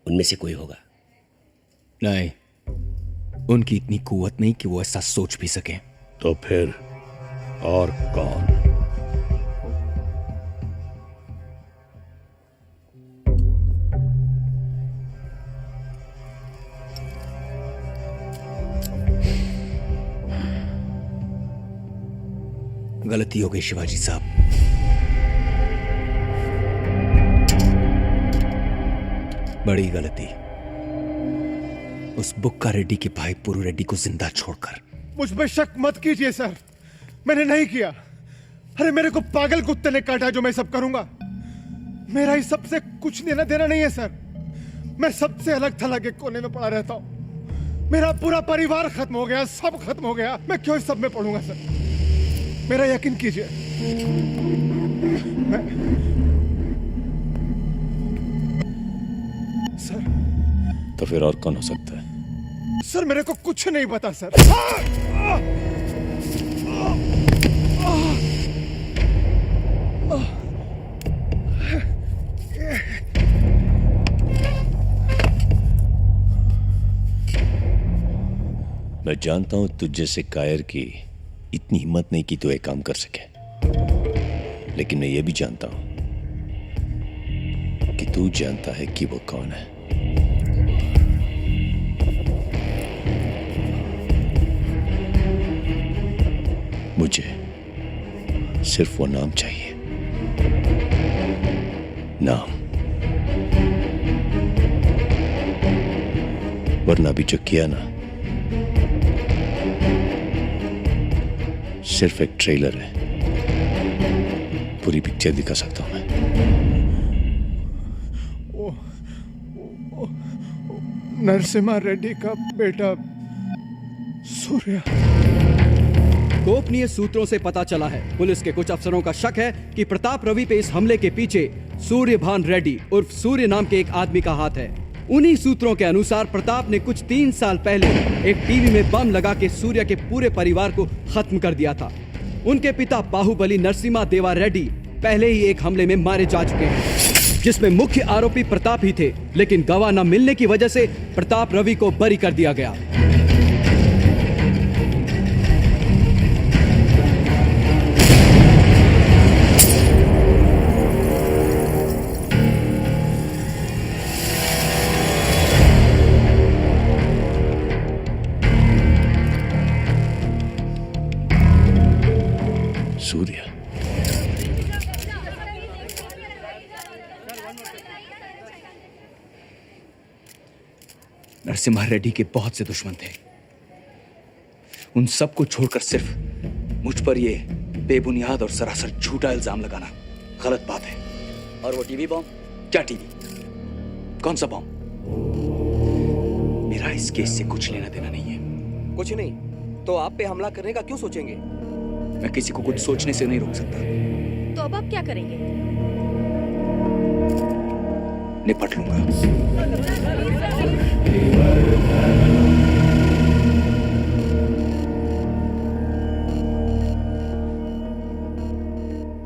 उनमें से कोई होगा। नहीं, उनकी इतनी कुव्वत नहीं कि वो ऐसा सोच भी सके। तो फिर और कौन? गलती हो गई शिवाजी साहब। बड़ी गलती। उस बुक्का रेड्डी के भाई पुरू रेड्डी को जिंदा छोड़कर। मुझ पे शक मत कीजिए सर, मैंने नहीं किया। अरे मेरे को पागल कुत्ते ने काटा जो मैं सब करूंगा। मेरा इस सबसे कुछ लेना देना नहीं है सर। मैं सबसे अलग थलग एक कोने में पड़ा रहता हूं। मेरा पूरा परिवार खत्म हो गया, सब खत्म हो गया। मैं क्यों इस सब में पड़ूंगा सर? मेरा यकीन कीजिए। सर। तो फिर और कौन हो सकता है? सर मेरे को कुछ नहीं पता सर। मैं जानता हूं तुझ जैसे कायर की इतनी हिम्मत नहीं कि तू एक काम कर सके, लेकिन मैं ये भी जानता हूं कि तू जानता है कि वो कौन है। मुझे सिर्फ वो नाम चाहिए, नाम, वरना भी जो किया ना सिर्फ एक ट्रेलर है, पूरी पिक्चर दिखा सकता हूं मैं। नरसिम्हा रेड्डी का बेटा सूर्या। गोपनीय सूत्रों से पता चला है, पुलिस के कुछ अफसरों का शक है कि प्रताप रवि पे इस हमले के पीछे सूर्यभान रेड्डी उर्फ सूर्य नाम के एक आदमी का हाथ है। उन्हीं सूत्रों के अनुसार प्रताप ने कुछ 3 साल पहले एक टीवी में बम लगा के सूर्य के पूरे परिवार को खत्म कर दिया था। उनके पिता बाहुबली नरसिम्हा देवा रेड्डी पहले ही एक हमले में मारे जा चुके हैं, जिसमें मुख्य आरोपी प्रताप ही थे, लेकिन गवाह न मिलने की वजह से प्रताप रवि को बरी कर दिया गया। सूर्य, नरसिम्हा रेड्डी के बहुत से दुश्मन थे। उन सबको छोड़कर सिर्फ मुझ पर ये बेबुनियाद और सरासर झूठा इल्जाम लगाना गलत बात है। और वो टीवी बम? क्या टीवी? कौन सा बम? मेरा इस केस से कुछ लेना देना नहीं है। कुछ नहीं तो आप पे हमला करने का क्यों सोचेंगे? मैं किसी को कुछ सोचने से नहीं रोक सकता। तो अब आप क्या करेंगे? निपट लूंगा।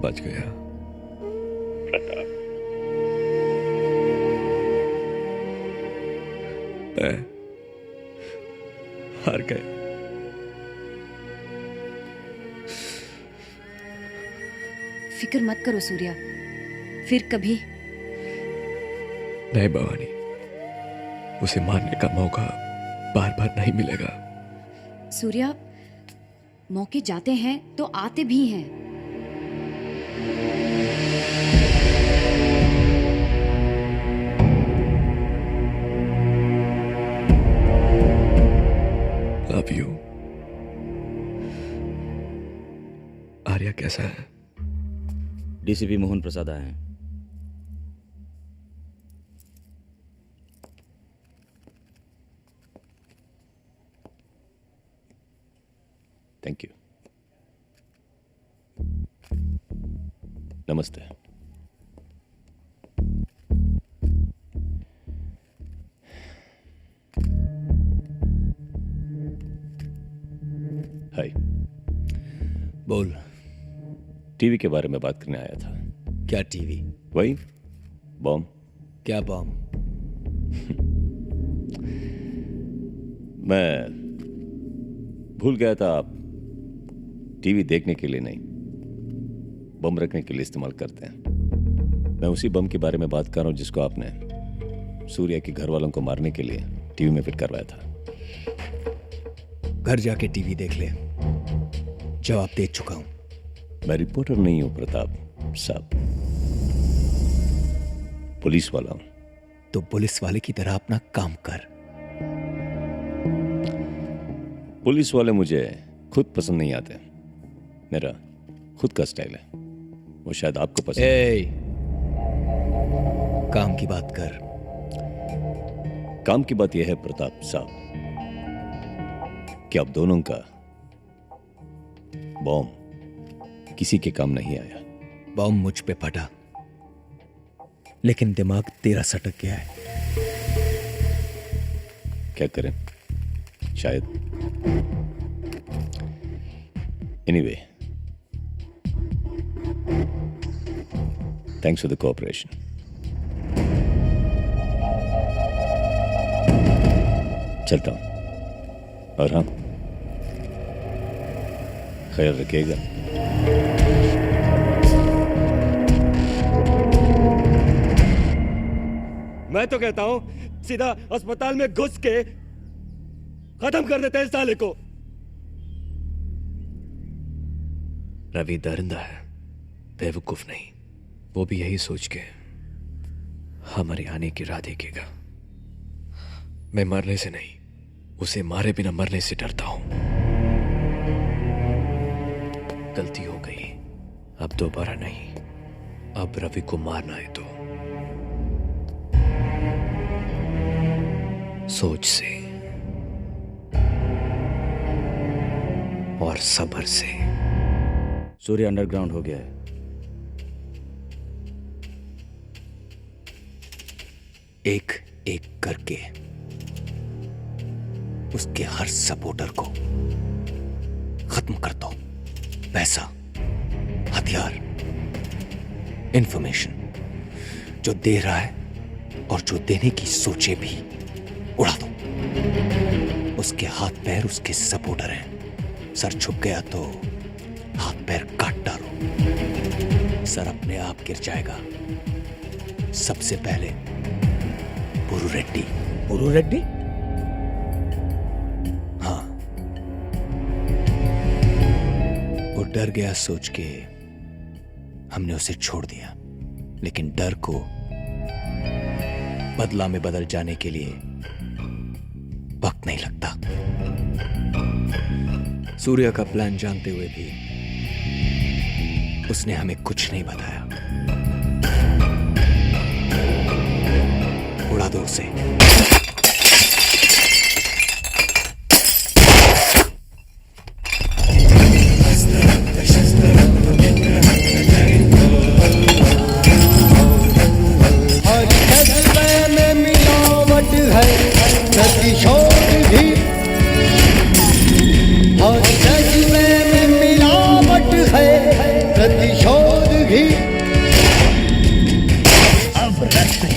बच गया प्रताप। मैं हार गया। फिक्र मत करो सूर्या, फिर कभी नहीं भवानी, उसे मारने का मौका बार बार नहीं मिलेगा। सूर्या, मौके जाते हैं तो आते भी हैं। Love you. आर्या कैसा है? डीसीपी मोहन प्रसाद आए हैं। Thank you. नमस्ते। हाय। बोल। टीवी के बारे में बात करने आया था। क्या टीवी? वही बॉम्ब। क्या बॉम्ब? मैं भूल गया था, आप टीवी देखने के लिए नहीं, बम रखने के लिए इस्तेमाल करते हैं। मैं उसी बम के बारे में बात कर रहा हूं जिसको आपने सूर्या के घर वालों को मारने के लिए टीवी में फिट करवाया था। घर जाके टीवी देख ले, जवाब दे चुका हूं। मैं रिपोर्टर नहीं हूं प्रताप साहब, पुलिस वाला हूं। तो पुलिस वाले की तरह अपना काम कर। पुलिस वाले मुझे खुद पसंद नहीं आते, मेरा खुद का स्टाइल है, वो शायद आपको पसंद। काम की बात कर। काम की बात यह है प्रताप साहब कि आप दोनों का बॉम्ब किसी के काम नहीं आया। बॉम्ब मुझ पे फटा, लेकिन दिमाग तेरा सटक गया है। क्या करें, शायद। Anyway, thanks for the cooperation. चलता हूं, और हाँ, ख्याल रखिएगा। मैं तो कहता हूं सीधा अस्पताल में घुस के खत्म कर देते हैं इस साले को। रवि दरिंदा है, बेवकूफ नहीं। वो भी यही सोच के हमारे आने की राह देखेगा। मैं मरने से नहीं, उसे मारे बिना मरने से डरता हूं। गलती हो गई, अब दोबारा नहीं। अब रवि को मारना है तो सोच से और सब्र से। सूर्य अंडरग्राउंड हो गया है। एक एक करके उसके हर सपोर्टर को खत्म कर दो। पैसा, हथियार, इंफॉर्मेशन जो दे रहा है और जो देने की सोचे भी उड़ा दो। उसके हाथ पैर उसके सपोर्टर हैं। सर छुप गया तो हाथ पैर काट डालो। सर अपने आप गिर जाएगा। सबसे पहले पुरु रेड्डी। पुरु रेड्डी? हाँ, वो डर गया सोच के हमने उसे छोड़ दिया, लेकिन डर को बदला में बदल जाने के लिए वक्त नहीं लगता। सूर्या का प्लान जानते हुए भी उसने हमें कुछ नहीं बताया। उड़ा दो उसे।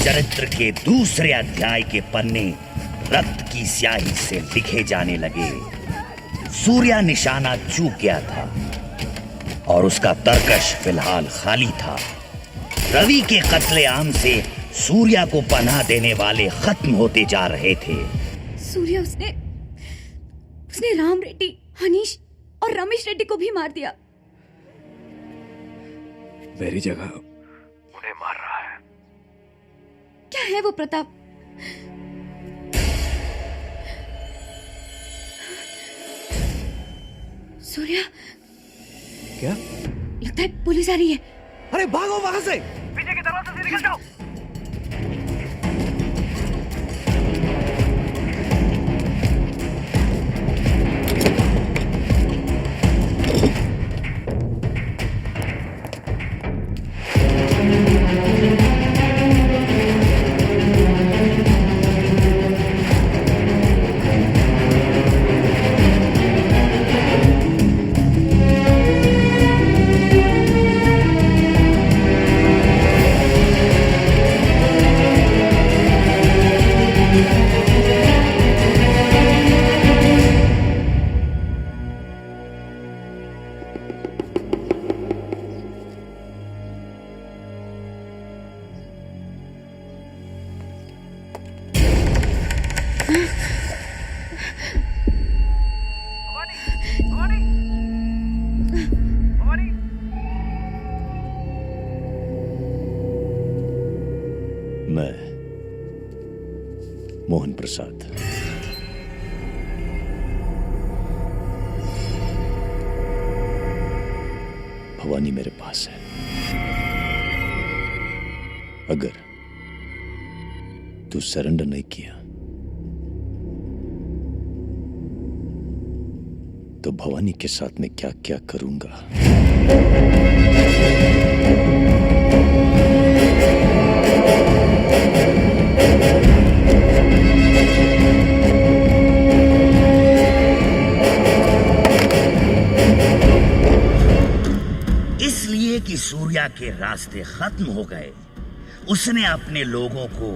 चरित्र के दूसरे अध्याय के पन्ने रक्त की स्याही से लिखे जाने लगे। सूर्या निशाना चूक गया था और उसका तरकश फिलहाल खाली था। रवि के कत्लेआम से सूर्या को पनाह देने वाले खत्म होते जा रहे थे। सूर्या उसने राम रेड्डी, हनीश और रमेश रेड्डी को भी मार दिया। मेरी जगह उन्हें मार रहा है। क्या है वो प्रताप? सूर्या, क्या? लगता है पुलिस आ रही है। अरे भागो वहां से, पीछे के दरवाजे से निकल जाओ। मैं मोहन प्रसाद भवानी मेरे पास है। अगर तू सरेंडर नहीं किया तो भवानी के साथ मैं क्या क्या करूंगा। इसलिए कि सूर्या के रास्ते खत्म हो गए, उसने अपने लोगों को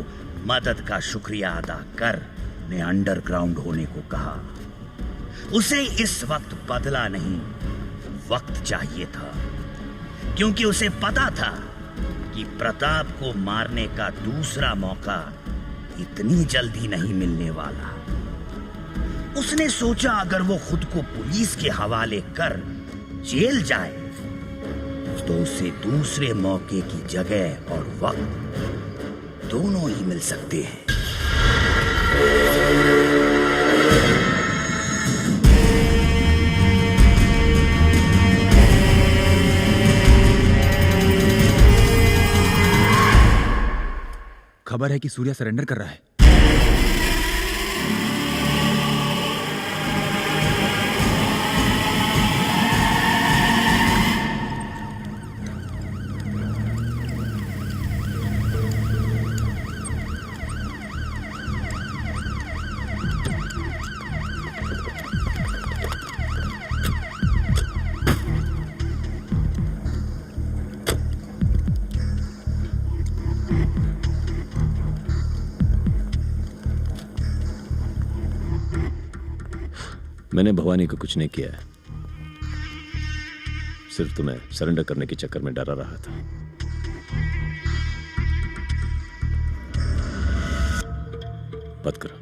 मदद का शुक्रिया अदा कर ने अंडरग्राउंड होने को कहा। उसे इस वक्त बदला नहीं, वक्त चाहिए था, क्योंकि उसे पता था कि प्रताप को मारने का दूसरा मौका इतनी जल्दी नहीं मिलने वाला। उसने सोचा अगर वो खुद को पुलिस के हवाले कर जेल जाए तो उसे दूसरे मौके की जगह और वक्त दोनों ही मिल सकते हैं। खबर है कि सूर्या सरेंडर कर रहा है। मैंने भवानी को कुछ नहीं किया है, सिर्फ तुम्हें सरेंडर करने के चक्कर में डरा रहा था। बात करो।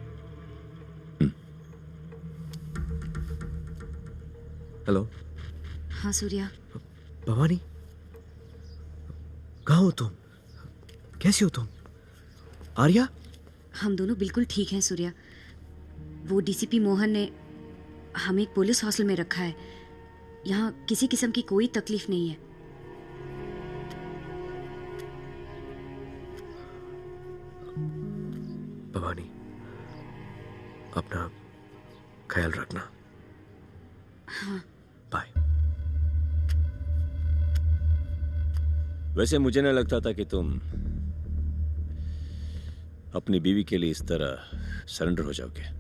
हेलो। हाँ सूर्या। भवानी, कहाँ हो तुम? कैसी हो तुम? आर्या? हम दोनों बिल्कुल ठीक हैं सूर्या। वो डीसीपी मोहन ने हमें एक पुलिस हॉस्टल में रखा है। यहाँ किसी किस्म की कोई तकलीफ नहीं है। भवानी, अपना ख्याल रखना। हाँ। बाय। वैसे मुझे नहीं लगता था कि तुम अपनी बीवी के लिए इस तरह सरेंडर हो जाओगे।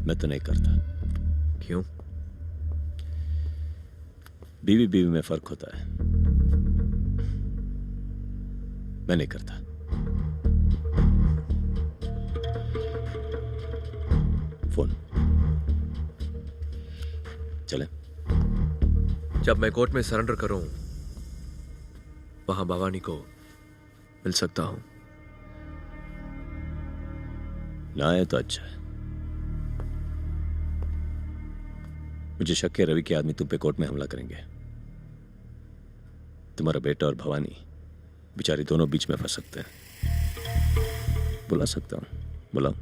मैं तो नहीं करता। क्यों? बीवी बीवी में फर्क होता है। मैं नहीं करता। फोन चले। जब मैं कोर्ट में सरेंडर करूं, वहां भवानी को मिल सकता हूं। ना आए तो अच्छा है। मुझे शक है रवि के आदमी तुम पे कोर्ट में हमला करेंगे। तुम्हारा बेटा और भवानी बेचारी दोनों बीच में फंस सकते हैं। बुला सकता हूं, बुलाओ।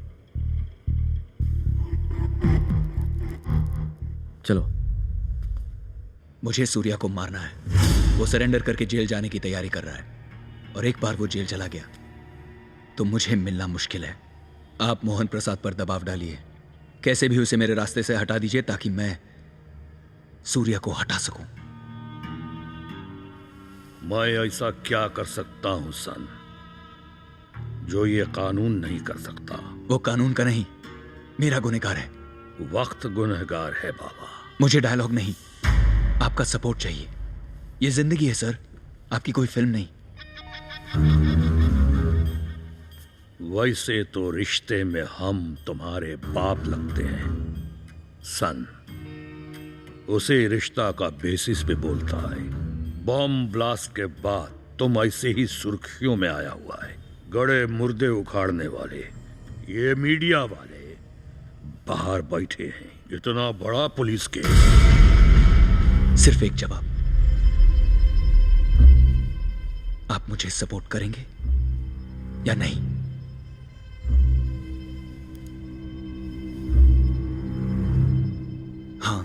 चलो। मुझे सूर्या को मारना है। वो सरेंडर करके जेल जाने की तैयारी कर रहा है, और एक बार वो जेल चला गया तो मुझे मिलना मुश्किल है। आप मोहन प्रसाद पर दबाव डालिए, कैसे भी उसे मेरे रास्ते से हटा दीजिए ताकि मैं सूर्या को हटा सकूं। मैं ऐसा क्या कर सकता हूं सन, जो ये कानून नहीं कर सकता? वो कानून का नहीं, मेरा गुनहगार है। वक्त गुनहगार है बाबा। मुझे डायलॉग नहीं, आपका सपोर्ट चाहिए। ये जिंदगी है सर, आपकी कोई फिल्म नहीं। वैसे तो रिश्ते में हम तुम्हारे बाप लगते हैं सन। उसे रिश्ता का बेसिस पे बोलता है। बॉम्ब ब्लास्ट के बाद तुम ऐसे ही सुर्खियों में आया हुआ है। गड़े मुर्दे उखाड़ने वाले ये मीडिया वाले बाहर बैठे हैं। इतना बड़ा पुलिस केस। सिर्फ एक जवाब, आप मुझे सपोर्ट करेंगे या नहीं? हाँ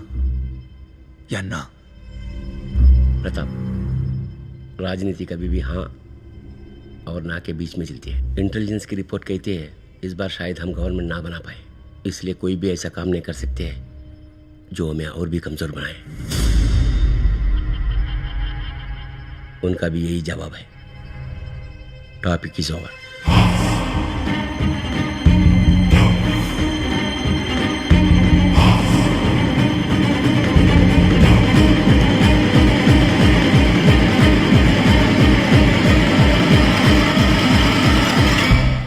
या ना? प्रताप, राजनीति कभी भी हाँ और ना के बीच में चलती है। इंटेलिजेंस की रिपोर्ट कहती है इस बार शायद हम गवर्नमेंट ना बना पाए, इसलिए कोई भी ऐसा काम नहीं कर सकते हैं जो हमें और भी कमजोर बनाए। उनका भी यही जवाब है। Topic is over.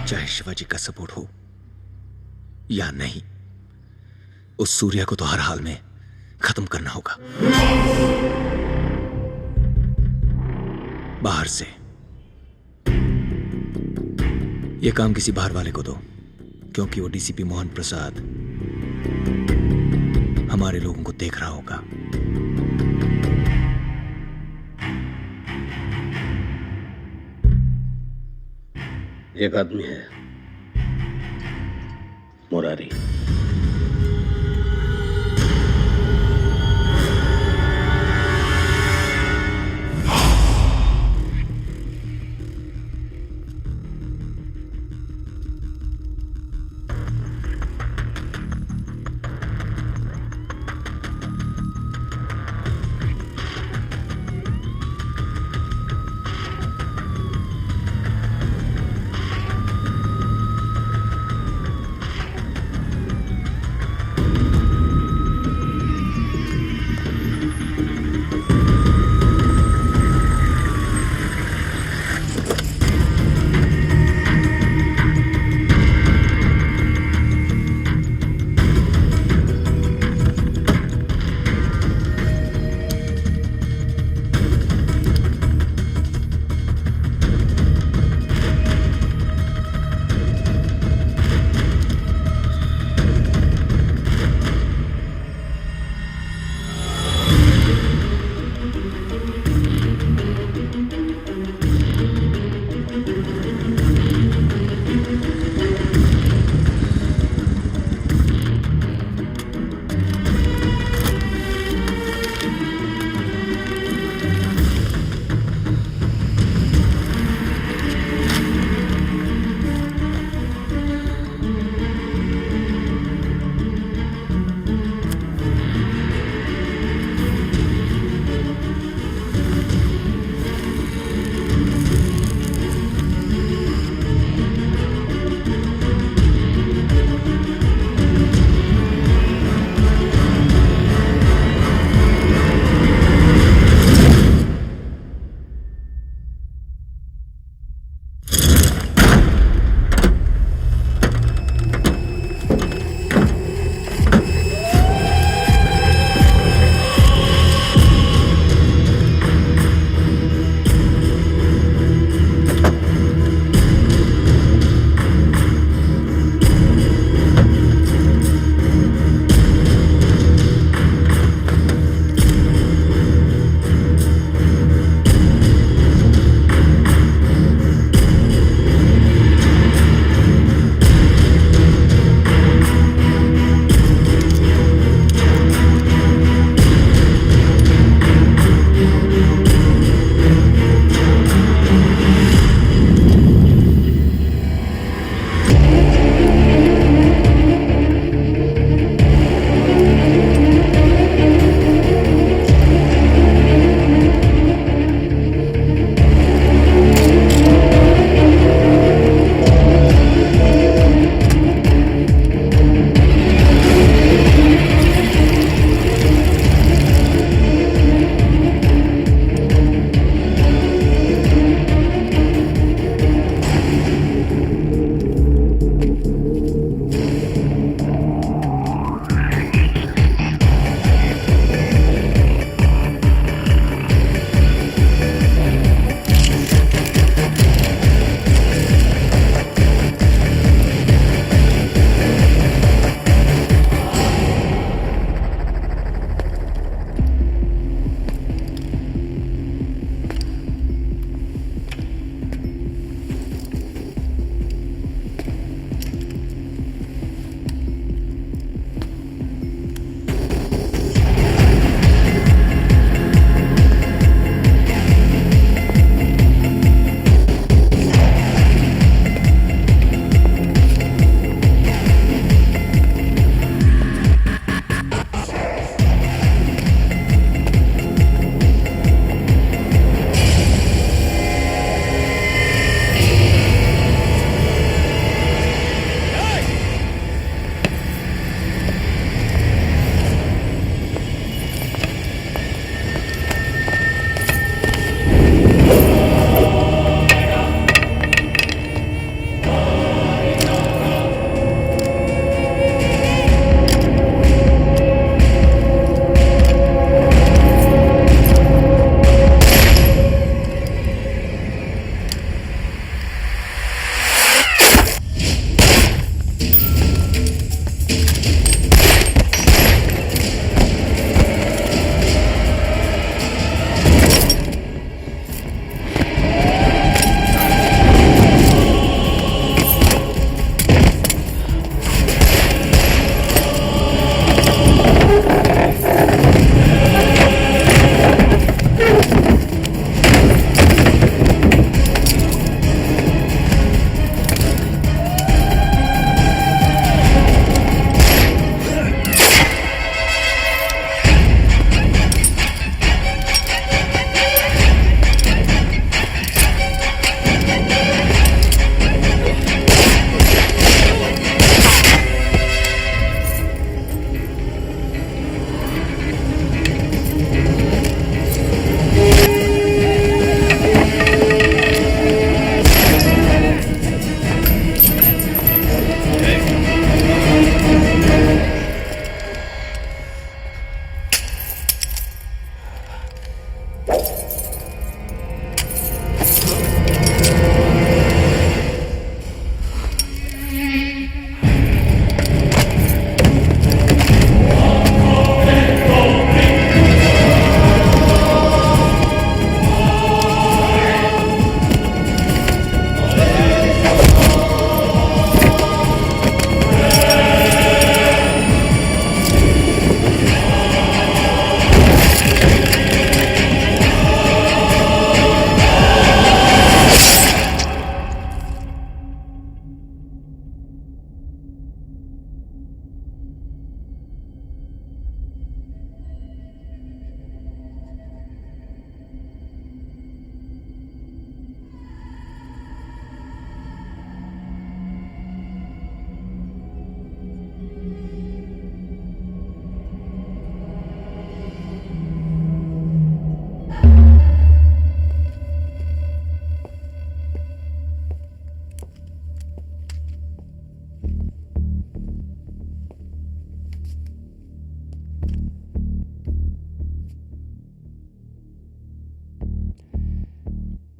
चाहे शिवाजी का सपोर्ट हो या नहीं, उस सूर्या को तो हर हाल में खत्म करना होगा। बाहर से यह काम किसी बाहर वाले को दो, क्योंकि वो डीसीपी मोहन प्रसाद हमारे लोगों को देख रहा होगा। एक आदमी है, मुरारी।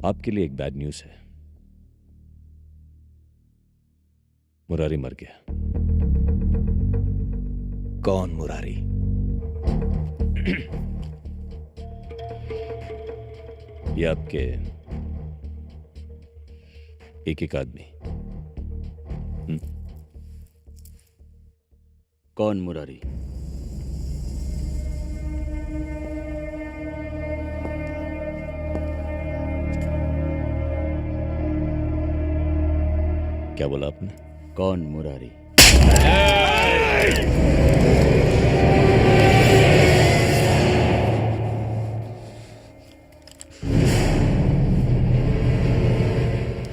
आपके लिए एक बैड न्यूज है। मुरारी मर गया। कौन मुरारी? ये आपके एक आदमी। कौन मुरारी? क्या बोला आपने? कौन मुरारी?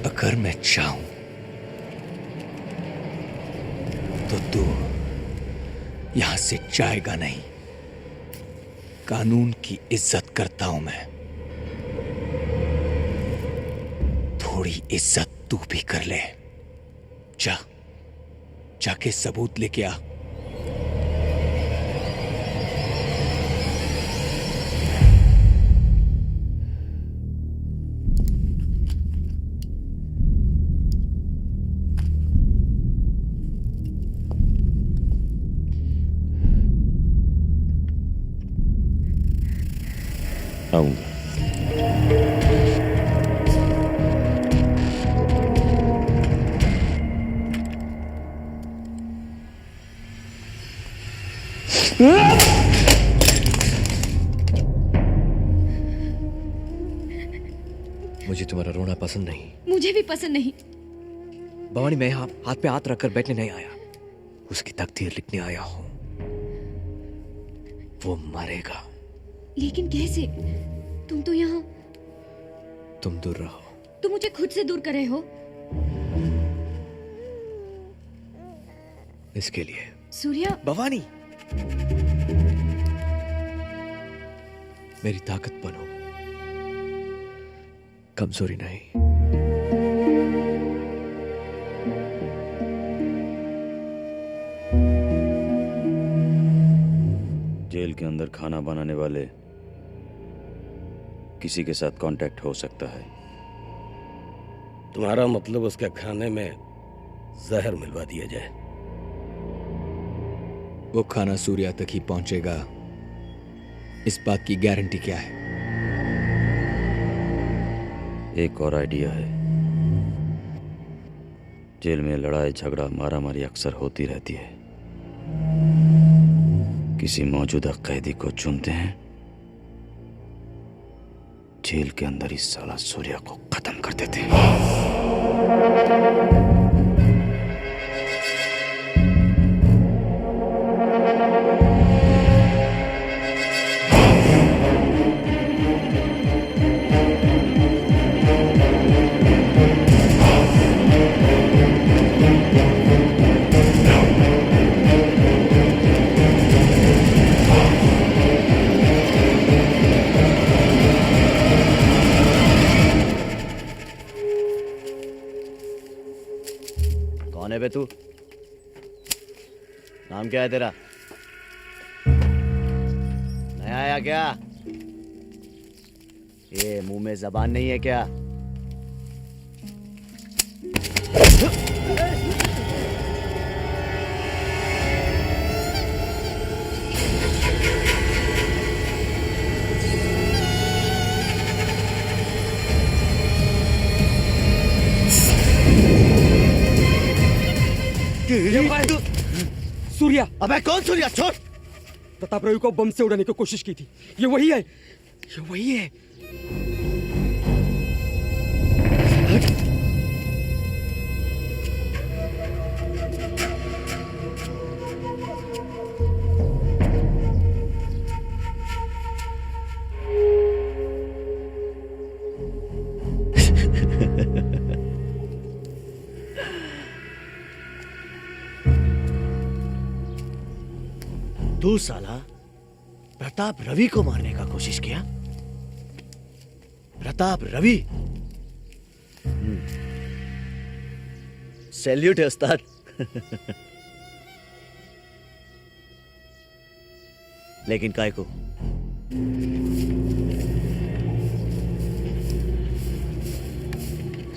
अगर मैं चाहूं तो तू यहां से जाएगा नहीं। कानून की इज्जत करता हूं मैं। थोड़ी इज्जत तू भी कर ले। जाके सबूत लेके आ। आऊंगा। मुझे तुम्हारा रोना पसंद नहीं। मुझे भी पसंद नहीं। भवानी, मैं यहाँ हाथ पे हाथ रखकर बैठने नहीं आया, उसकी तकदीर लिखने आया हूं। वो मरेगा। लेकिन कैसे? तुम तो यहाँ। तुम दूर रहो। तुम मुझे खुद से दूर कर रहे हो। इसके लिए सूर्या। भवानी, मेरी ताकत बनो, कमजोरी नहीं। जेल के अंदर खाना बनाने वाले किसी के साथ कांटेक्ट हो सकता है। तुम्हारा मतलब उसके खाने में जहर मिलवा दिया जाए? वो खाना सूर्या तक ही पहुंचेगा, इस बात की गारंटी क्या है? एक और आइडिया है। जेल में लड़ाई झगड़ा मारामारी अक्सर होती रहती है। किसी मौजूदा कैदी को चुनते हैं, जेल के अंदर ही साला सूर्या को खत्म कर देते हैं। कौन है बे तू? नाम क्या है तेरा? नया आया क्या? ये मुंह में जबान नहीं है क्या? सूर्या। अबे कौन सूर्या? छोड़। प्रताप रवि को बम से उड़ाने की कोशिश की थी। ये वही है, ये वही है। तू साला प्रताप रवि को मारने का कोशिश किया? प्रताप रवि? सैल्यूट है उस्ताद। लेकिन काय को?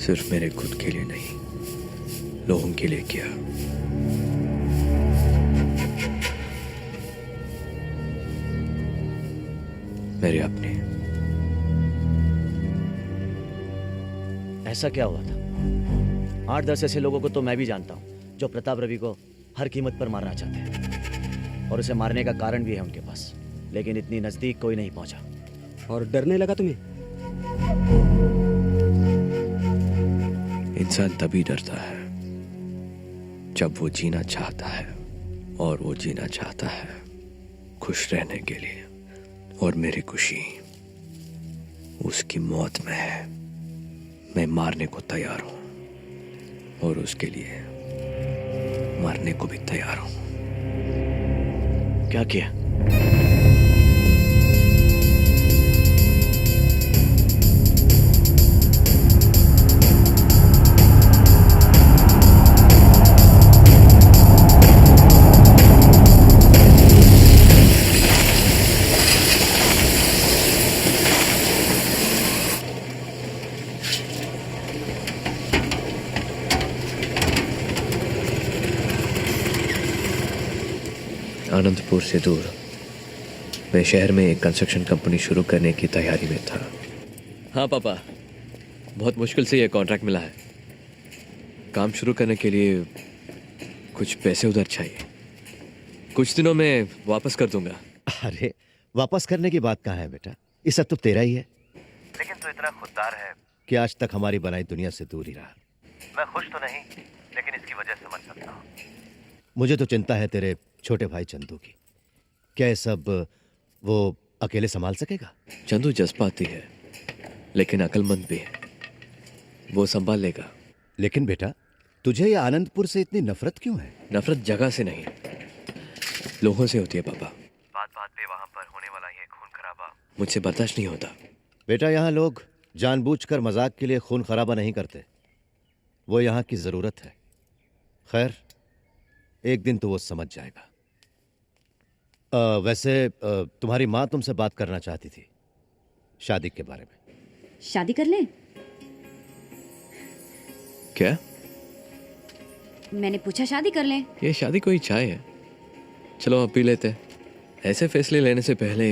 सिर्फ मेरे खुद के लिए नहीं, लोगों के लिए किया। मेरे अपने। ऐसा क्या हुआ था? 8-10 ऐसे लोगों को तो मैं भी जानता हूँ जो प्रताप रवि को हर कीमत पर मारना चाहते हैं, और उसे मारने का कारण भी है उनके पास, लेकिन इतनी नजदीक कोई नहीं पहुंचा। और डरने लगा तुम्हें? इंसान तभी डरता है जब वो जीना चाहता है, और वो जीना चाहता है खुश रहने के लिए, और मेरी खुशी उसकी मौत में है। मैं मारने को तैयार हूं, और उसके लिए मरने को भी तैयार हूं। क्या किया? आनंदपुर से दूर मैं शहर में एक कंस्ट्रक्शन कंपनी शुरू करने की तैयारी में था। हाँ पापा, बहुत मुश्किल से यह कॉन्ट्रैक्ट मिला है। काम शुरू करने के लिए कुछ पैसे उधर चाहिए। कुछ दिनों में वापस कर दूंगा। अरे वापस करने की बात कहाँ है बेटा, ये सब तो तेरा ही है। लेकिन तू इतना खुददार है कि आज तक हमारी बनाई दुनिया से दूर ही रहा। मैं खुश तो नहीं, लेकिन इसकी वजह समझ सकता हूँ। मुझे तो चिंता है तेरे छोटे भाई चंदू की। क्या ये सब वो अकेले संभाल सकेगा? चंदू जज्बाती है, लेकिन अक्लमंद भी है, वो संभाल लेगा। लेकिन बेटा, तुझे ये आनंदपुर से इतनी नफरत क्यों है? नफरत जगह से नहीं, लोगों से होती है पापा। बात बात पे वहाँ पर होने वाला ये खून खराबा मुझसे बर्दाश्त नहीं होता। बेटा, यहाँ लोग जानबूझकर मजाक के लिए खून खराबा नहीं करते, वो यहाँ की जरूरत है। खैर, एक दिन तो वो समझ जाएगा। वैसे तुम्हारी माँ तुमसे बात करना चाहती थी शादी के बारे में। शादी कर लें? क्या? मैंने पूछा शादी कर लें। ये शादी कोई चाय है? चलो अब पी लेते हैं। ऐसे फैसले लेने से पहले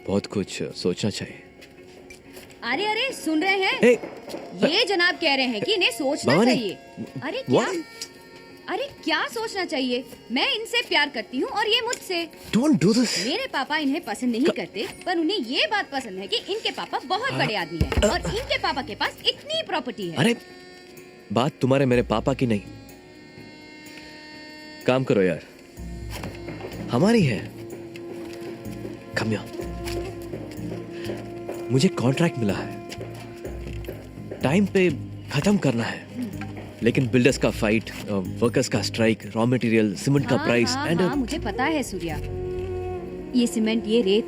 बहुत कुछ सोचना चाहिए। अरे अरे, सुन रहे हैं? ये जनाब कह रहे हैं कि इन्हें सोचना चाहिए। अरे क्या? अरे क्या सोचना चाहिए? मैं इनसे प्यार करती हूँ और ये मुझसे। Don't do this. मेरे पापा इन्हें पसंद नहीं करते, पर उन्हें ये बात पसंद है कि इनके पापा बहुत बड़े आदमी हैं और इनके पापा के पास इतनी प्रॉपर्टी है। अरे बात तुम्हारे मेरे पापा की नहीं। काम करो यार, हमारी है। कमिया, मुझे कॉन्ट्रैक्ट मिला है, टाइम पे खत्म करना है, लेकिन बिल्डर्स का फाइट, वर्कर्स का स्ट्राइक, रॉ मटेरियल, सीमेंट का प्राइस एंड मुझे पता है सूर्या, ये सीमेंट, ये रेत,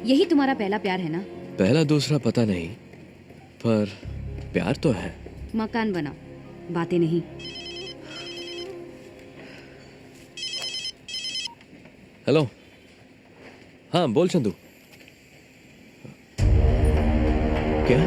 यही तुम्हारा पहला प्यार है ना? पहला दूसरा पता नहीं, पर प्यार तो है। मकान बनाओ, बातें नहीं। हेलो, हाँ बोल चंदू। क्या?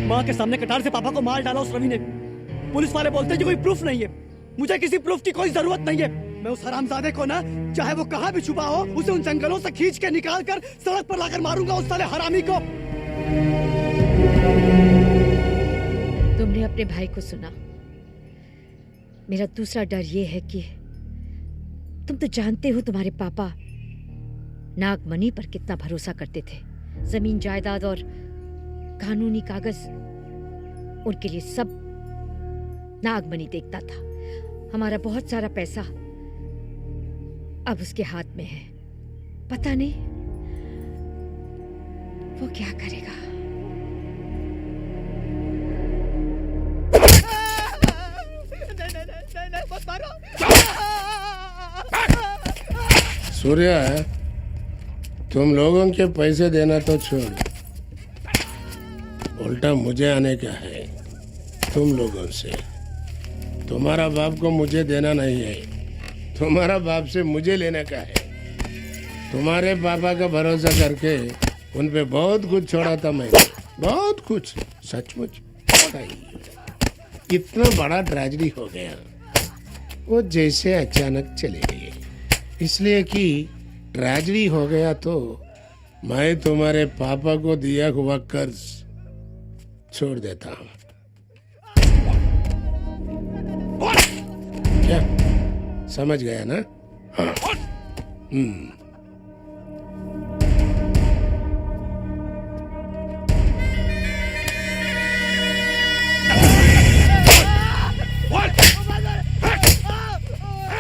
माँ के सामने कटार से पापा को मार डाला उस रवि ने। पुलिस वाले बोलते हैं कि कोई प्रूफ नहीं है। मुझे किसी प्रूफ की कोई जरूरत नहीं है। मैं उस हरामजादे को ना, चाहे वो कहाँ भी छुपा हो, उसे उन जंगलों से खींच के निकाल कर सड़क पर लाकर मारूंगा उस साले हरामी को। तुमने अपने भाई को सुना। मेरा दूसरा डर ये है कि तुम तो जानते हो तुम्हारे पापा नागमणि पर कितना भरोसा करते थे। जमीन जायदाद और कानूनी कागज, उनके लिए सब नागमणि देखता था। हमारा बहुत सारा पैसा अब उसके हाथ में है। पता नहीं वो क्या करेगा। नहीं, मत मारो। सूर्या, तुम लोगों के पैसे देना तो छोड़, उल्टा मुझे आने का है तुम लोगों से। तुम्हारा बाप को मुझे देना नहीं है, तुम्हारा बाप से मुझे लेने का है। तुम्हारे पापा का भरोसा करके उन पे बहुत कुछ छोड़ा था मैंने, बहुत कुछ, सचमुच। इतना बड़ा ट्रेजेडी हो गया, वो जैसे अचानक चले गए। इसलिए कि ट्रेजेडी हो गया तो मैं तुम्हारे पापा को दिया हुआ कर्ज छोड़ देता हूँ। क्या समझ गया ना? हाँ।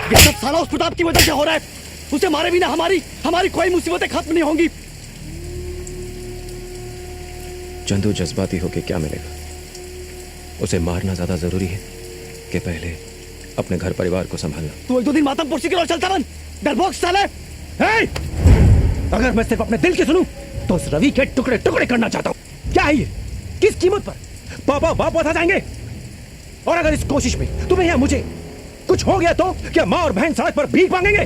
ये सब साला उस प्रताप की वजह से हो रहा है। उसे मारे बिना हमारी कोई मुसीबतें खत्म नहीं होंगी। चंदू जज्बाती होके क्या मिलेगा? उसे मारना ज्यादा जरूरी है कि पहले अपने घर परिवार को संभालना। तू एक दो दिन मातम पुरसी की ओर चलता बन, डरपोक साले। अगर मैं सिर्फ अपने दिल की सुनूं तो उस रवि के टुकड़े टुकड़े करना चाहता हूं। क्या है ये? किस कीमत पर? पापा वापस आ जाएंगे। और अगर इस कोशिश में तुम्हें या मुझे कुछ हो गया तो क्या माँ और बहन सड़क पर भीख मांगेंगे?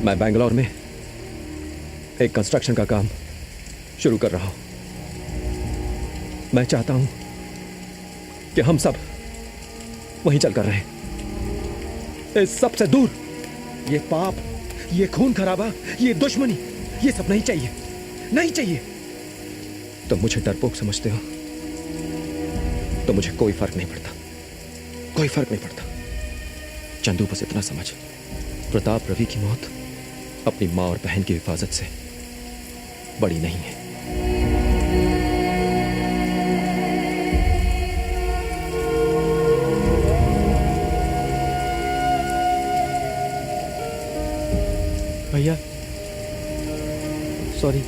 मैं बैंगलोर में एक कंस्ट्रक्शन का काम शुरू कर रहा हूं। मैं चाहता हूं कि हम सब वहीं चलकर रहें, इस सब से दूर। ये पाप, ये खून खराबा, ये दुश्मनी, ये सब नहीं चाहिए, नहीं चाहिए। तुम मुझे डरपोक समझते हो तो मुझे कोई फर्क नहीं पड़ता, कोई फर्क नहीं पड़ता। चंदू, बस इतना समझ, प्रताप रवि की मौत अपनी माँ और बहन की हिफाजत से बड़ी नहीं है। भैया सॉरी,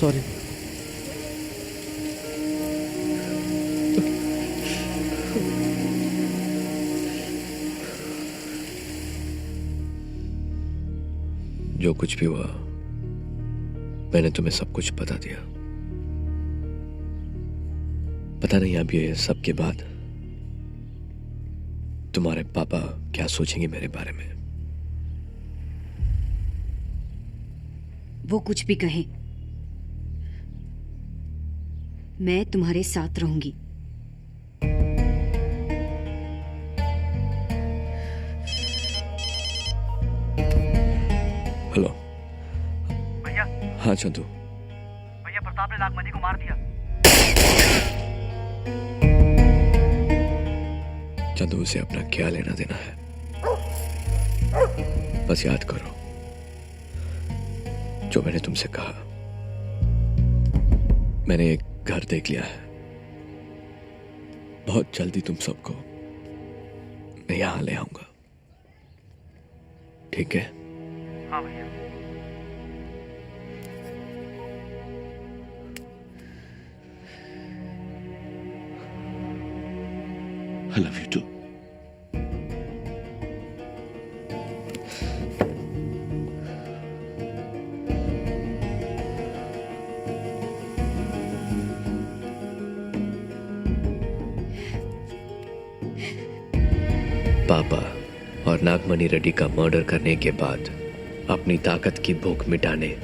सॉरी। जो कुछ भी हुआ मैंने तुम्हें सब कुछ बता दिया। पता नहीं अब ये सब के बाद तुम्हारे पापा क्या सोचेंगे मेरे बारे में। वो कुछ भी कहें, मैं तुम्हारे साथ रहूंगी। हेलो भैया। हाँ चंदू। भैया, प्रताप ने नागमणि को मार दिया। चंदू, उसे अपना क्या लेना देना है? बस याद करो जो मैंने तुमसे कहा। मैंने एक घर देख लिया है, बहुत जल्दी तुम सबको मैं यहां ले आऊंगा, ठीक है? हाँ भैया। I love you too. पापा और नागमणि रेड्डी का मर्डर करने के बाद अपनी ताकत की भूख मिटाने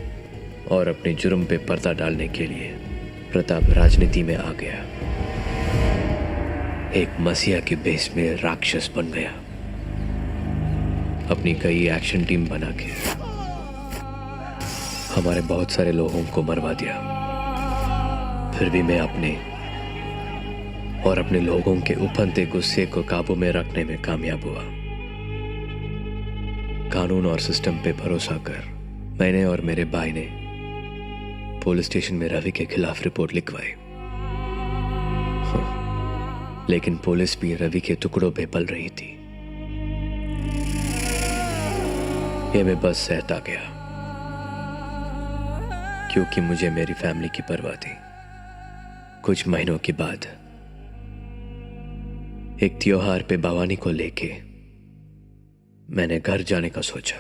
और अपने जुर्म पे पर्दा डालने के लिए प्रताप राजनीति में आ गया। एक मसीहा के बेस में राक्षस बन गया। अपनी कई एक्शन टीम बना के हमारे बहुत सारे लोगों को मरवा दिया। फिर भी मैं अपने और अपने लोगों के उफनते गुस्से को काबू में रखने में कामयाब हुआ। कानून और सिस्टम पे भरोसा कर मैंने और मेरे भाई ने पुलिस स्टेशन में रवि के खिलाफ रिपोर्ट लिखवाई। लेकिन पुलिस भी रवि के टुकड़ों पे पल रही थी। ये मैं बस सहता गया क्योंकि मुझे मेरी फैमिली की परवाह थी। कुछ महीनों के बाद एक त्योहार पे भवानी को लेके मैंने घर जाने का सोचा।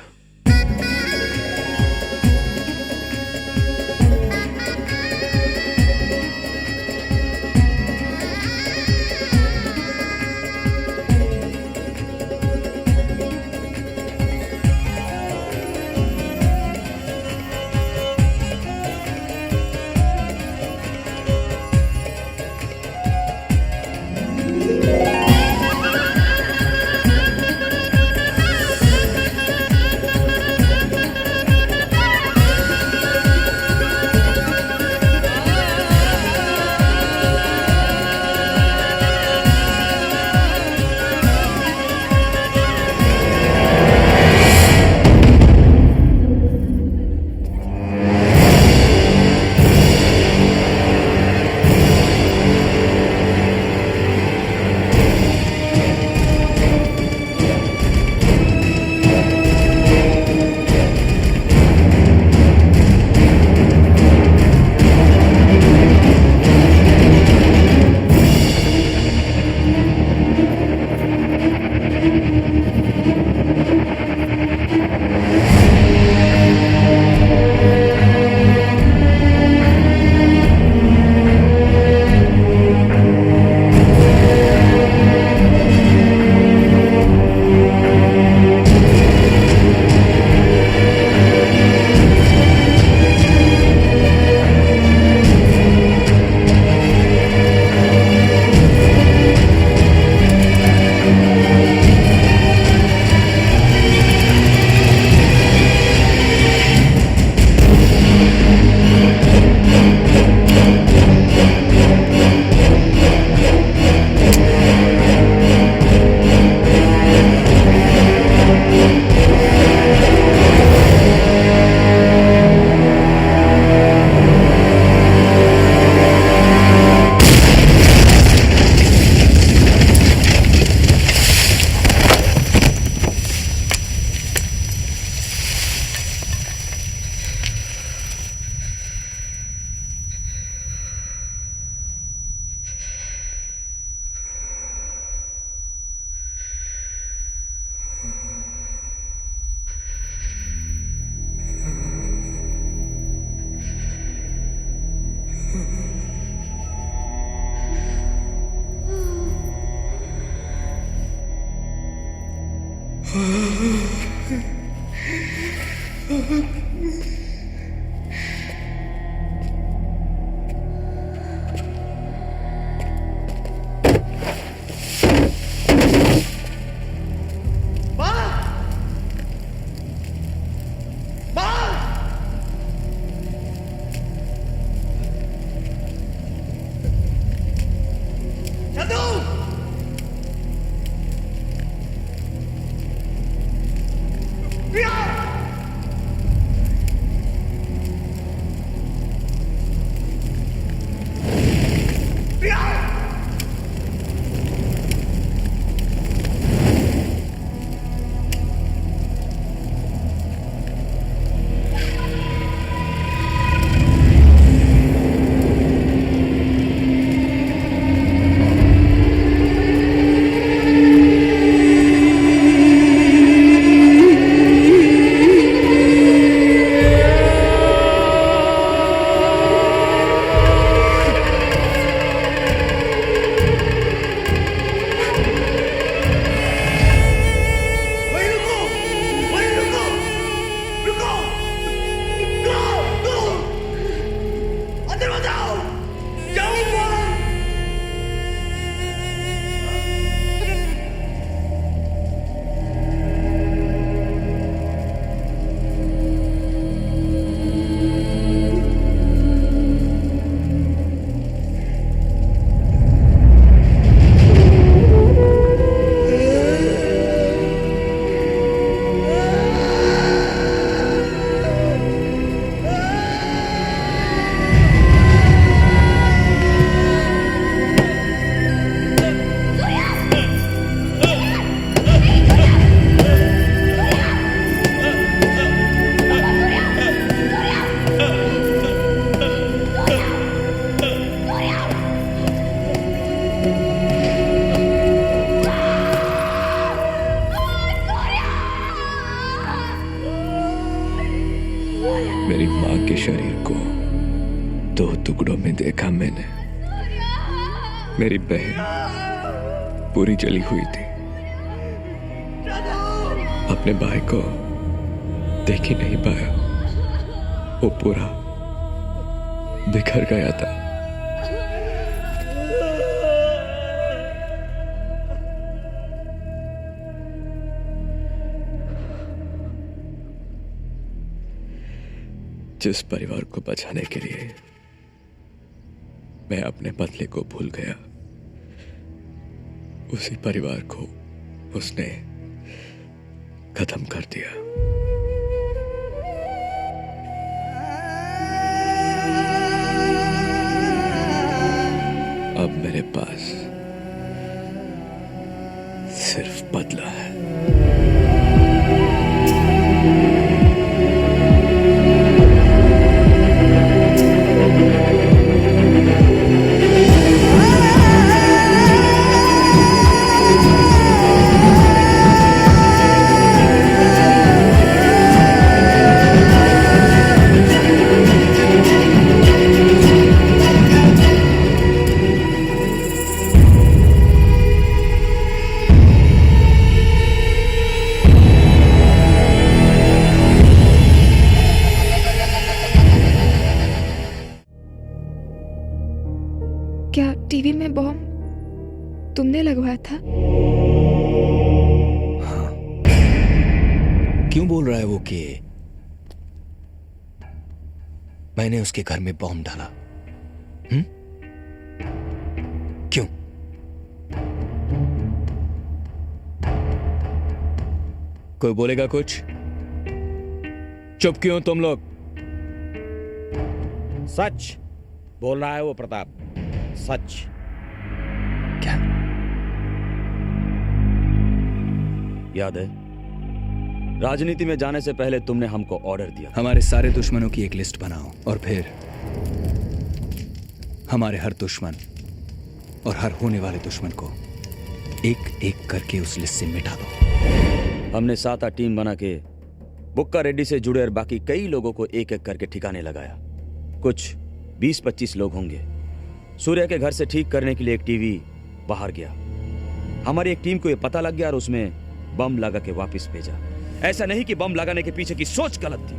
शरीर को 2 टुकड़ों में देखा मैंने। मेरी बहन पूरी जली हुई थी। अपने भाई को देख ही नहीं पाया, वो पूरा बिखर गया था। जिस परिवार को बचाने के लिए मैं अपने बदले को भूल गया, उसी परिवार को उसने खत्म कर दिया। अब मेरे पास सिर्फ बदला है। क्या टीवी में बॉम्ब तुमने लगवाया था? हाँ। क्यों बोल रहा है वो कि मैंने उसके घर में बॉम्ब डाला? क्यों? कोई बोलेगा कुछ? चुप क्यों तुम लोग? सच बोल रहा है वो प्रताप, सच। क्या? याद है, राजनीति में जाने से पहले तुमने हमको ऑर्डर दिया, हमारे सारे दुश्मनों की एक लिस्ट बनाओ और फिर हमारे हर दुश्मन और हर होने वाले दुश्मन को एक एक करके उस लिस्ट से मिटा दो। हमने 7 टीम बना के बुक्का रेड्डी से जुड़े और बाकी कई लोगों को एक एक करके ठिकाने लगाया। कुछ 20-25 लोग होंगे। सूर्या के घर से ठीक करने के लिए एक टीवी बाहर गया। हमारी एक टीम को यह पता लग गया और उसमें बम लगा के वापस भेजा। ऐसा नहीं कि बम लगाने के पीछे की सोच गलत थी।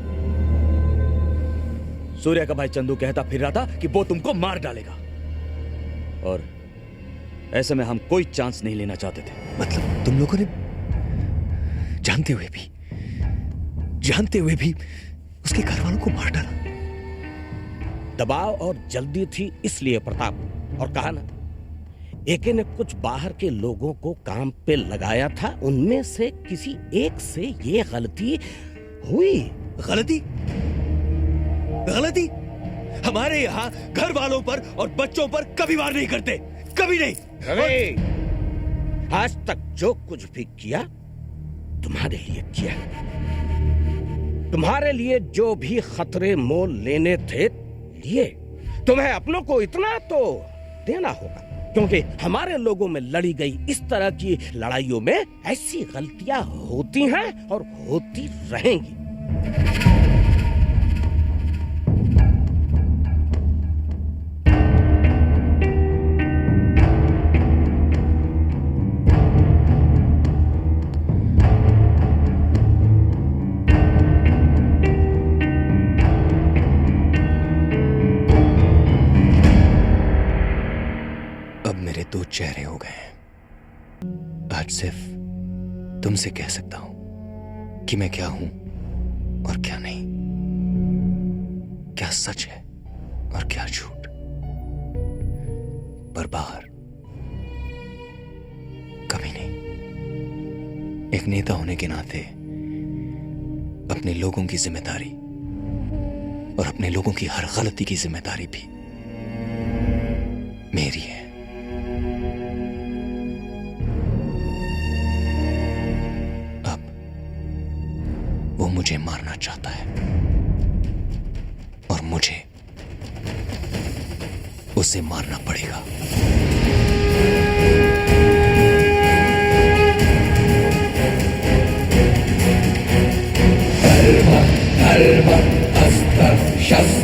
सूर्या का भाई चंदू कहता फिर रहा था कि वो तुमको मार डालेगा, और ऐसे में हम कोई चांस नहीं लेना चाहते थे। मतलब तुम लोगों ने जानते हुए भी उसके घर वालों को मार डाला? दबाव और जल्दी थी इसलिए प्रताप, और कहा ना, एके ने कुछ बाहर के लोगों को काम पे लगाया था, उनमें से किसी एक से ये गलती हुई। गलती? हमारे यहाँ घर वालों पर और बच्चों पर कभी वार नहीं करते, कभी नहीं। अरे आज तक जो कुछ भी किया तुम्हारे लिए किया। तुम्हारे लिए जो भी खतरे मोल लेने थे लिए। तुम्हें अपनों को इतना तो देना होगा, क्योंकि हमारे लोगों में लड़ी गई इस तरह की लड़ाइयों में ऐसी गलतियां होती हैं और होती रहेंगी। दो चेहरे हो गए। आज सिर्फ तुमसे कह सकता हूं कि मैं क्या हूं और क्या नहीं, क्या सच है और क्या झूठ। पर बाहर कभी नहीं। एक नेता होने के नाते अपने लोगों की जिम्मेदारी और अपने लोगों की हर गलती की जिम्मेदारी भी मेरी है। वो मुझे मारना चाहता है और मुझे उसे मारना पड़ेगा। अस्त्र शस्त्र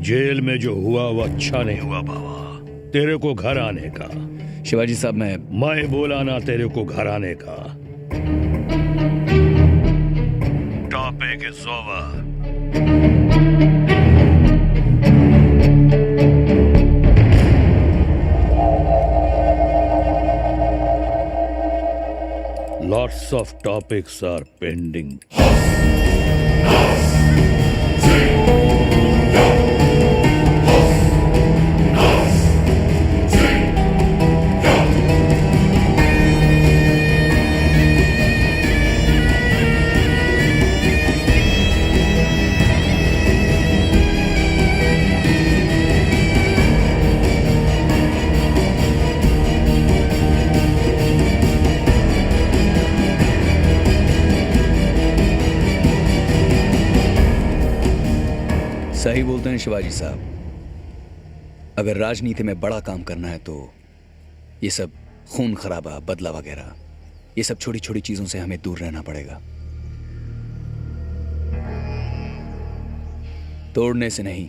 जेल में जो हुआ वो अच्छा नहीं हुआ बाबा। तेरे को घर आने का। शिवाजी साहब, मैं बोला ना तेरे को घर आने का। Topic is over. Lots of topics are pending. सही बोलते हैं शिवाजी साहब। अगर राजनीति में बड़ा काम करना है तो ये सब खून खराबा, बदला वगैरह, ये सब छोटी छोटी चीजों से हमें दूर रहना पड़ेगा। तोड़ने से नहीं,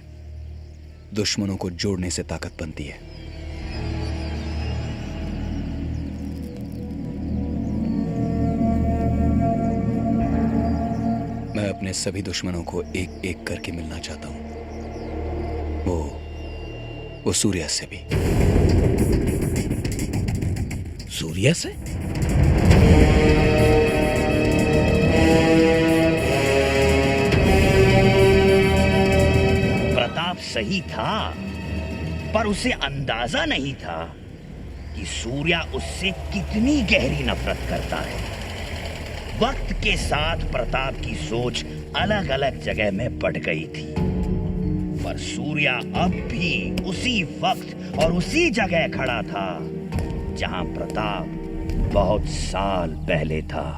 दुश्मनों को जोड़ने से ताकत बनती है। मैं अपने सभी दुश्मनों को एक एक करके मिलना चाहता हूं, वो सूर्या से भी। सूर्या से? प्रताप सही था, पर उसे अंदाजा नहीं था कि सूर्या उससे कितनी गहरी नफरत करता है। वक्त के साथ प्रताप की सोच अलग अलग जगह में बढ़ गई थी, पर सूर्या अब भी उसी वक्त और उसी जगह खड़ा था जहां प्रताप बहुत साल पहले था।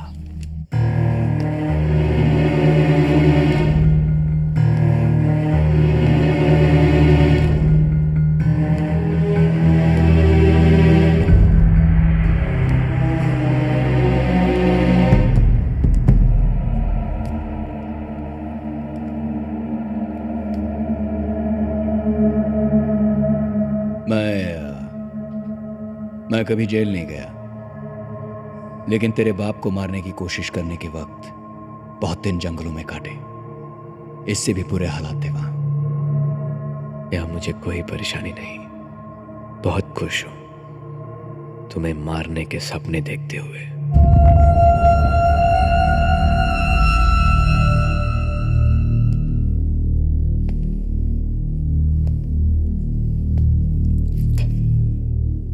मैं कभी जेल नहीं गया, लेकिन तेरे बाप को मारने की कोशिश करने के वक्त बहुत दिन जंगलों में काटे। इससे भी बुरे हालात थे वहां। या मुझे कोई परेशानी नहीं, बहुत खुश हूं तुम्हें मारने के सपने देखते हुए।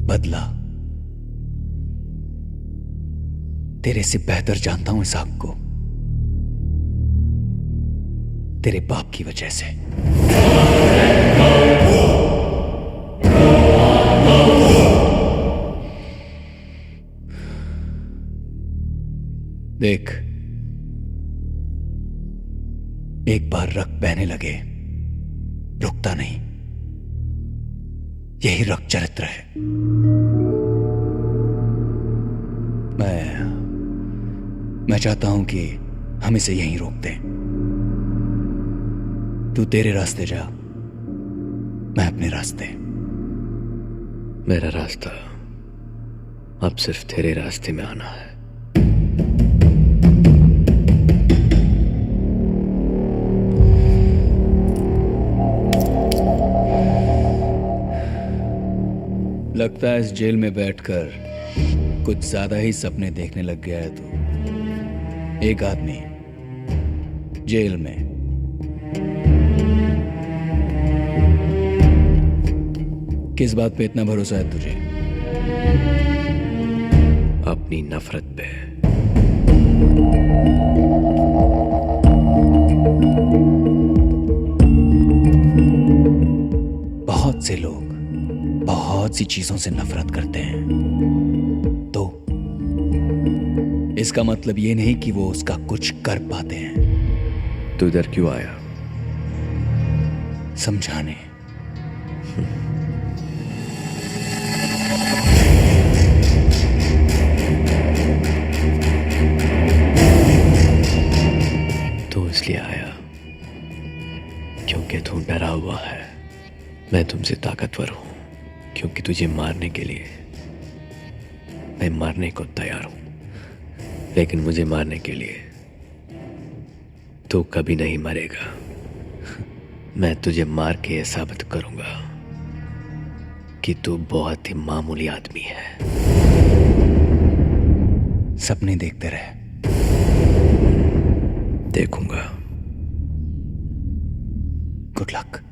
बदला तेरे से बेहतर जानता हूं इस आग को, तेरे बाप की वजह से। देख, एक बार रक्त बहने लगे रुकता नहीं। यही रक्त चरित्र है। मैं चाहता हूं कि हम इसे यहीं रोक दें। तू तेरे रास्ते जा, मैं अपने रास्ते। मेरा रास्ता अब सिर्फ तेरे रास्ते में आना है। लगता है इस जेल में बैठकर कुछ ज्यादा ही सपने देखने लग गया है तू। एक आदमी जेल में, किस बात पे इतना भरोसा है तुझे? अपनी नफरत पे। बहुत से लोग बहुत सी चीजों से नफरत करते हैं, तो इसका मतलब ये नहीं कि वो उसका कुछ कर पाते हैं। तू इधर क्यों आया? समझाने। तो इसलिए आया क्योंकि तू डरा हुआ है। तुमसे ताकतवर हूं, क्योंकि तुझे मारने के लिए मैं मारने को तैयार हूं, लेकिन मुझे मारने के लिए तू कभी नहीं मरेगा। मैं तुझे मार के साबित करूंगा कि तू बहुत ही मामूली आदमी है। सपने देखते रहे। देखूंगा। Good luck.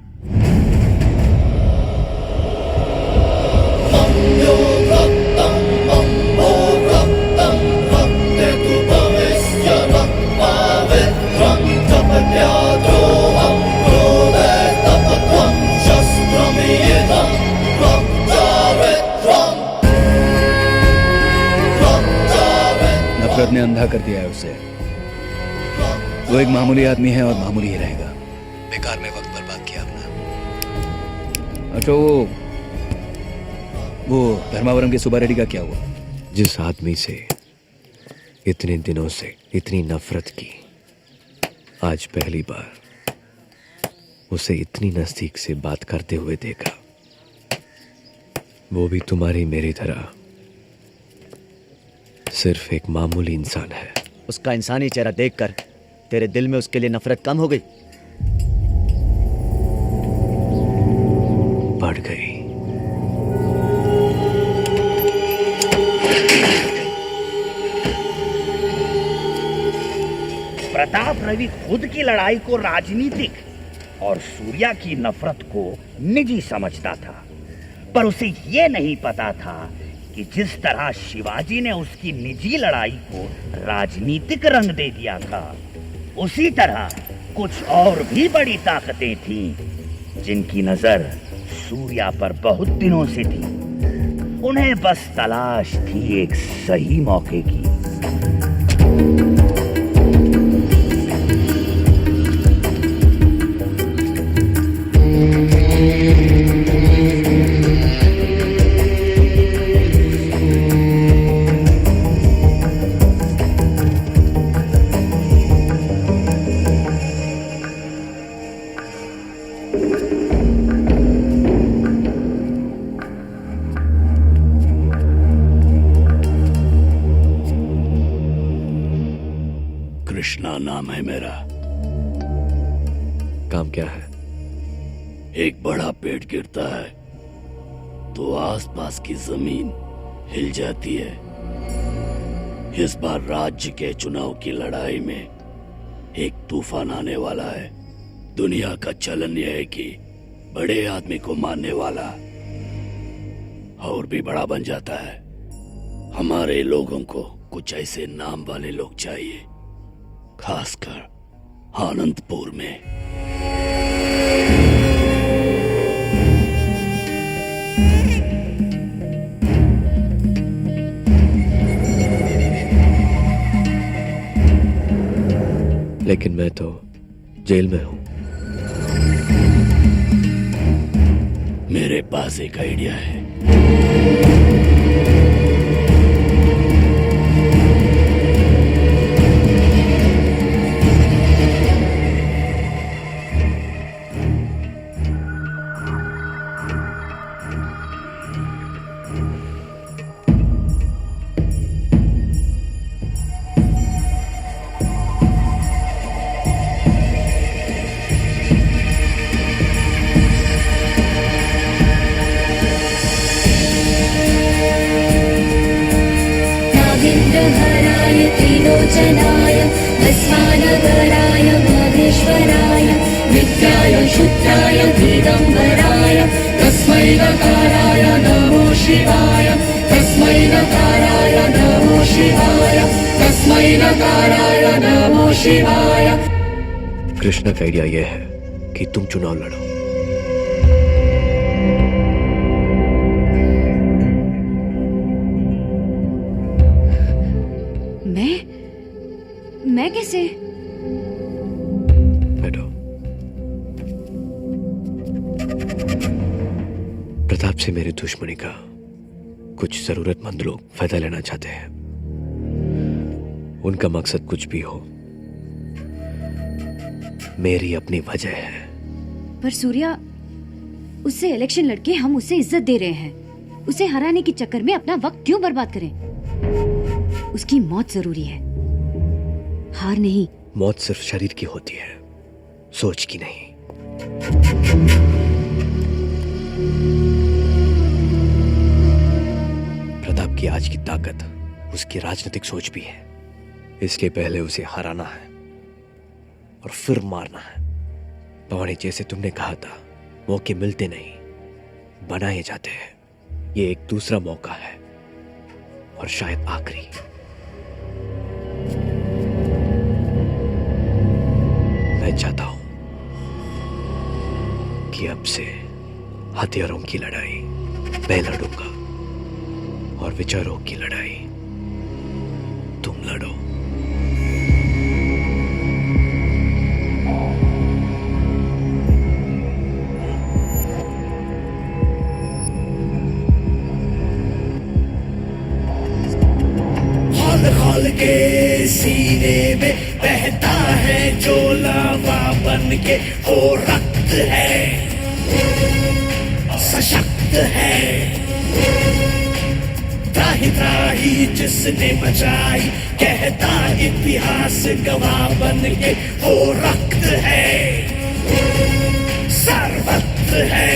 नफरत ने अंधा कर दिया है उसे। वो एक मामूली आदमी है और मामूली ही रहेगा। बेकार में वक्त बर्बाद किया अपना। अच्छा वो धर्मावरम के सुबा रेड्डी का क्या हुआ? जिस आदमी से इतने दिनों से इतनी नफरत की, आज पहली बार उसे इतनी नजदीक से बात करते हुए देखा। वो भी तुम्हारी मेरी तरह सिर्फ एक मामूली इंसान है। उसका इंसानी चेहरा देखकर तेरे दिल में उसके लिए नफरत कम हो गई? बढ़ गई। प्रताप रवि खुद की लड़ाई को राजनीतिक और सूर्या की नफरत को निजी समझता था, पर उसे ये नहीं पता था कि जिस तरह शिवाजी ने उसकी निजी लड़ाई को राजनीतिक रंग दे दिया था, उसी तरह कुछ और भी बड़ी ताकतें थीं जिनकी नजर सूर्या पर बहुत दिनों से थी। उन्हें बस तलाश थी एक सही मौके की। कृष्णा नाम है मेरा। काम क्या है? एक बड़ा पेड़ गिरता है तो आसपास की जमीन हिल जाती है। इस बार राज्य के चुनाव की लड़ाई में एक तूफान आने वाला है। दुनिया का चलन यह है कि बड़े आदमी को मारने वाला और भी बड़ा बन जाता है। हमारे लोगों को कुछ ऐसे नाम वाले लोग चाहिए, खासकर आनंदपुर में। लेकिन मैं तो जेल में हूं। मेरे पास एक आइडिया है। नागेन्द्रहराय त्रिलोचनाय भस्मानगराय महेश्वराय नित्याय शुद्धाय दिगंबराय तस्मै नकाराय नमो शिवाय तस्मै नकाराय नमो शिवाय तस्मै नकाराय नमो शिवाय। कृष्णा का आइडिया यह है कि तुम चुनाव लड़ो। मैं कैसे? बैठो। प्रताप से मेरी दुश्मनी का कुछ जरूरतमंद लोग फायदा लेना चाहते हैं। उनका मकसद कुछ भी हो, मेरी अपनी वजह है। पर सूर्या, उससे इलेक्शन लड़के हम उसे इज्जत दे रहे हैं। उसे हराने के चक्कर में अपना वक्त क्यों बर्बाद करें? उसकी मौत जरूरी है, हार नहीं। मौत सिर्फ शरीर की होती है, सोच की नहीं। प्रताप की आज की ताकत उसकी राजनीतिक सोच भी है। इसके पहले उसे हराना है और फिर मारना है। पवानी, जैसे तुमने कहा था, मौके मिलते नहीं, बनाए जाते हैं। ये एक दूसरा मौका है और शायद आखिरी। मैं चाहता हूं कि अब से हथियारों की लड़ाई मैं लड़ूंगा और विचारों की लड़ाई तुम लड़ो। खौल के सीने में बहता है जो लावा बन के, वो रक्त है, सशक्त है। त्राही त्राही जिसने बचाई, कहता इतिहास गवाह बन के, वो रक्त है, सर्वत्र है।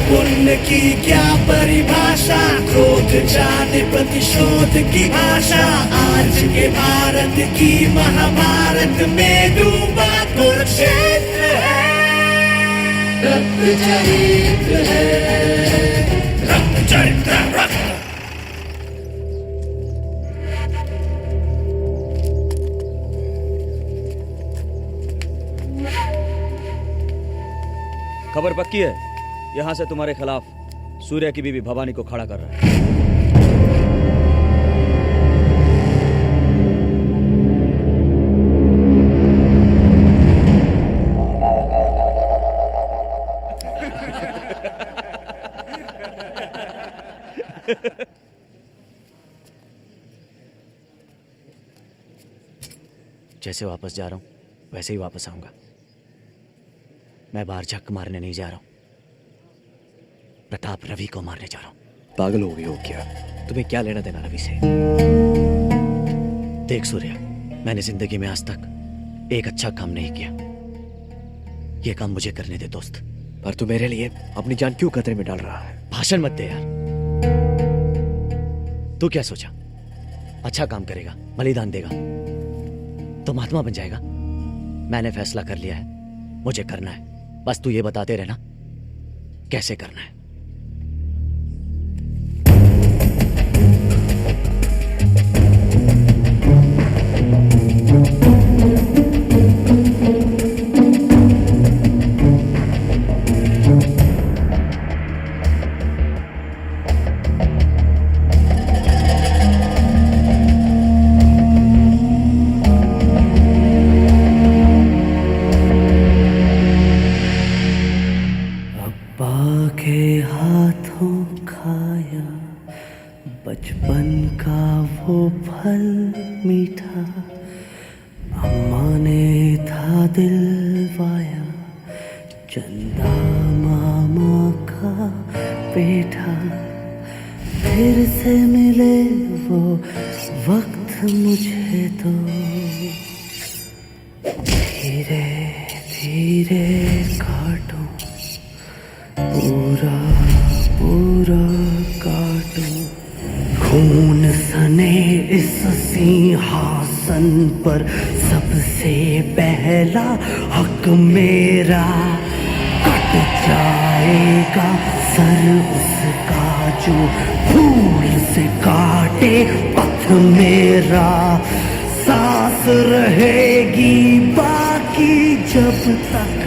पुण्य की क्या परिभाषा, क्रोध जाने प्रतिशोध की भाषा। आज के भारत की महाभारत में डूबा कुरुक्षेत्र है। रक्त चरित्र है, रक्त चरित्र रक्त। खबर पक्की है, यहां से तुम्हारे खिलाफ सूर्या की बीवी भवानी को खड़ा कर रहा है। जैसे वापस जा रहा हूं वैसे ही वापस आऊंगा। मैं बाहर झक मारने नहीं जा रहा हूं, प्रताप रवि को मारने जा रहा हूं। पागल हो गई हो क्या? तुम्हें क्या लेना देना रवि से? देख सूर्या, मैंने जिंदगी में आज तक एक अच्छा काम नहीं किया। ये काम मुझे करने दे दोस्त। पर तू मेरे लिए अपनी जान क्यों खतरे में डाल रहा है? भाषण मत दे यार। तू क्या सोचा, अच्छा काम करेगा, बलिदान देगा तो महात्मा बन जाएगा? मैंने फैसला कर लिया है, मुझे करना है। बस तू ये बताते रहना कैसे करना है। बचपन का वो फल मीठा, अम्मा ने था दिलवाया, चंदा मामा का बेटा। फिर से मिले वो वक्त मुझे तो, धीरे धीरे काटूं, पूरा पूरा काटूं। खून सने इस सिंहासन पर सबसे पहला हक मेरा। कट जाएगा सर उसका जो फूल से काटे पथ मेरा। सांस रहेगी बाकी जब तक,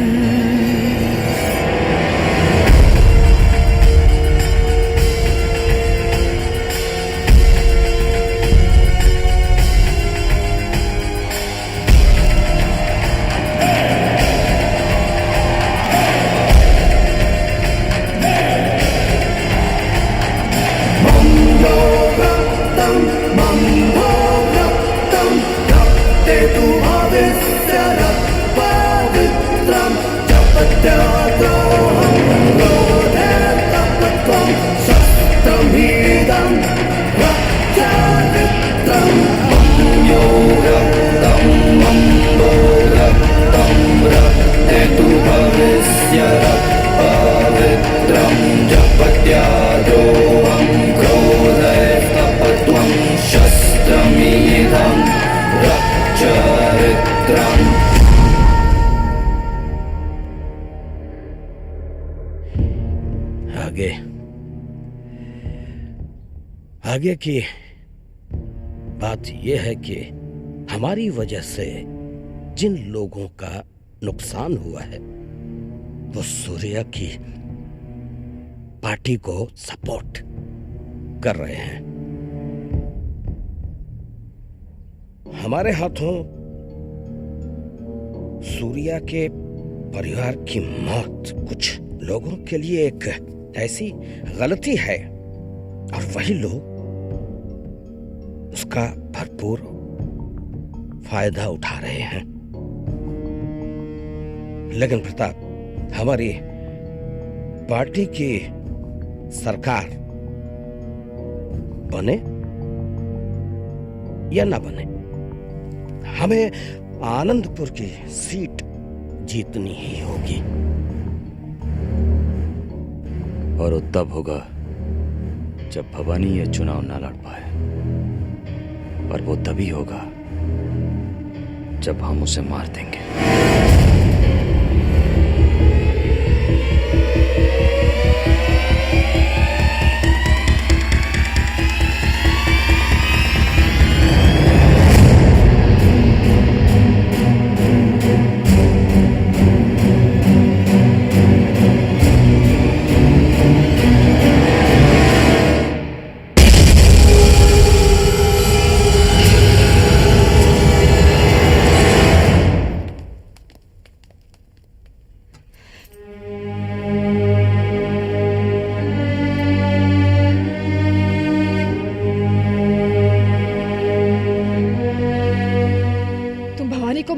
आगे की बात यह है कि हमारी वजह से जिन लोगों का नुकसान हुआ है वो सूर्या की पार्टी को सपोर्ट कर रहे हैं। हमारे हाथों सूर्या के परिवार की मौत कुछ लोगों के लिए एक ऐसी गलती है और वही लोग उसका भरपूर फायदा उठा रहे हैं। लेकिन प्रताप, हमारी पार्टी की सरकार बने या ना बने, हमें आनंदपुर की सीट जीतनी ही होगी। और वो तब होगा जब भवानी ये चुनाव ना लड़ पाए, और वो तभी होगा जब हम उसे मार देंगे।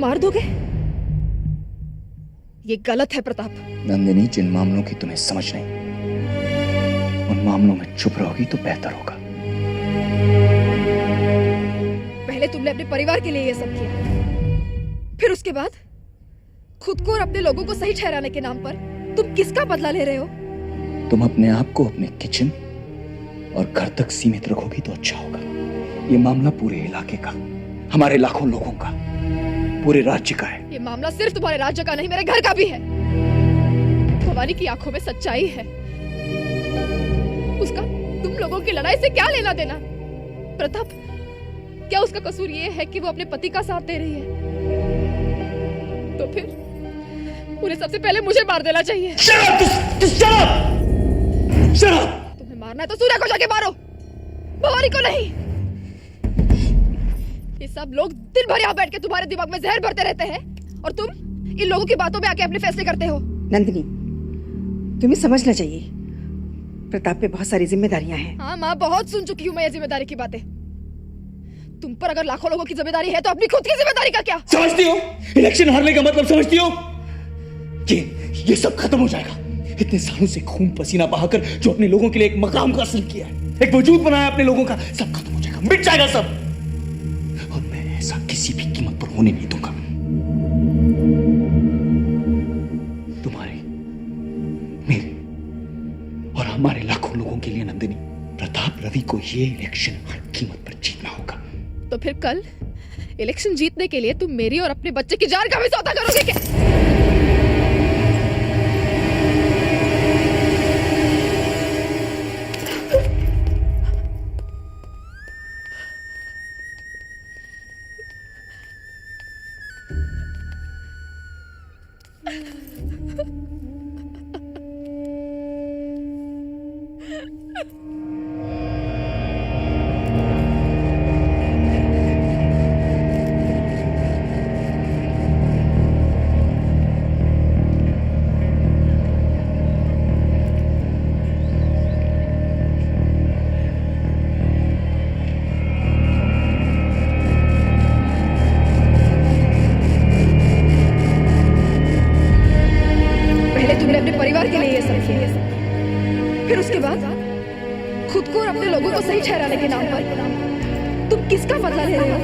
मार दोगे? ये गलत है प्रताप। नंदिनी, जिन मामलों की तुम्हें समझ नहीं, उन मामलों में चुप रहोगी तो बेहतर होगा। पहले तुमने अपने परिवार के लिए ये सब किया, फिर उसके बाद खुद को और अपने लोगों को सही ठहराने के नाम पर तुम किसका बदला ले रहे हो? तुम अपने आप को अपने किचन और घर तक सीमित रखोगी तो अच्छा होगा। ये मामला पूरे इलाके का, हमारे लाखों लोगों का, पूरे राज्य का है। ये मामला सिर्फ तुम्हारे राज्य का नहीं, मेरे घर का भी है। भवानी की आंखों में सच्चाई है। उसका तुम लोगों की लड़ाई से क्या लेना देना? प्रताप, क्या उसका कसूर ये है कि वो अपने पति का साथ दे रही है? तो फिर उन्हें सबसे पहले मुझे मार देना चाहिए। तुम्हें मारना है तो सूर्या को जाके मारो, भवानी को नहीं। ये सब लोग दिन भर यहाँ बैठ के तुम्हारे दिमाग में जहर भरते रहते हैं और तुम इन लोगों की बातों में आके अपने फैसले करते हो। नंदिनी, तुम्हें समझना चाहिए, प्रताप पे बहुत सारी जिम्मेदारियां हैं। हाँ माँ, बहुत सुन चुकी हूँ मैं ये जिम्मेदारी की बातें। तुम पर अगर लाखों लोगों की जिम्मेदारी है तो अपनी खुद की जिम्मेदारी का क्या? समझती हो? इलेक्शन हारने का मतलब समझती हो? ये सब खत्म हो जाएगा। इतने सालों से खून पसीना बहाकर जो अपने लोगों के लिए एक मकाम हासिल किया है, एक वजूद बनाया अपने लोगों का, सब खत्म हो जाएगा, मिट जाएगा सब। और मैं ऐसा किसी भी कीमत पर होने नहीं दूंगा। तुम्हारे, मेरे और हमारे लाखों लोगों के लिए नंदिनी, प्रताप रवि को ये इलेक्शन हर कीमत पर जीतना होगा। तो फिर कल इलेक्शन जीतने के लिए तुम मेरी और अपने बच्चे की जान का भी सौदा करोगे क्या? फिर उसके बाद खुद को और अपने लोगों को सही ठहराने के नाम पर तुम किसका बदला ले रहे हो?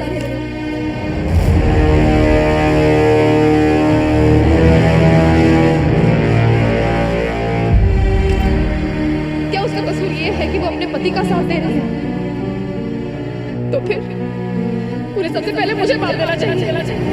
क्या उसका कसूर ये है कि वो अपने पति का साथ दे रही है? तो फिर उन्हें सबसे पहले मुझे मार देना चाहिए।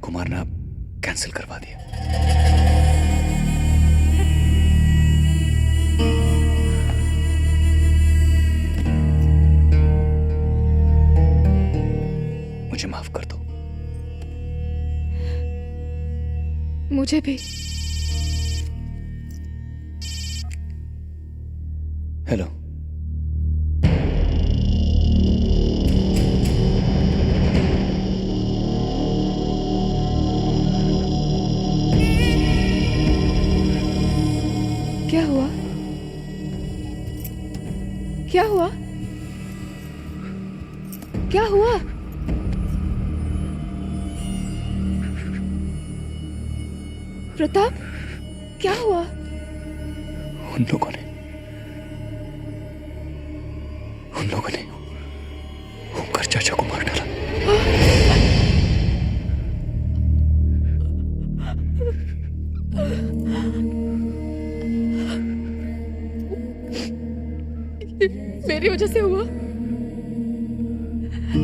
को मारना कैंसिल करवा दिया। मुझे माफ कर दो। मुझे भी। हेलो। क्या हुआ? क्या हुआ? क्या हुआ? प्रताप, क्या हुआ? उन लोगों ने ओमकार चाचा को मार डाला। मेरी वजह से हुआ।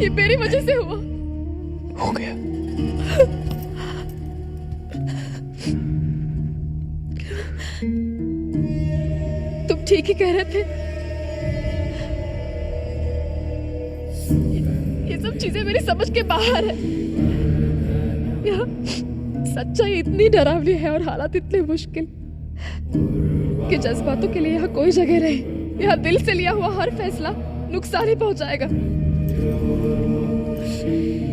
ये मेरी वजह से हुआ। हो गया। तुम ठीक ही कह रहे थे। ये सब चीजें मेरी समझ के बाहर है। यहाँ सच्चाई इतनी डरावनी है और हालात इतने मुश्किल कि जज्बातों के लिए यहाँ कोई जगह नहीं। यहाँ दिल से लिया हुआ हर फैसला नुकसान ही पहुंचाएगा।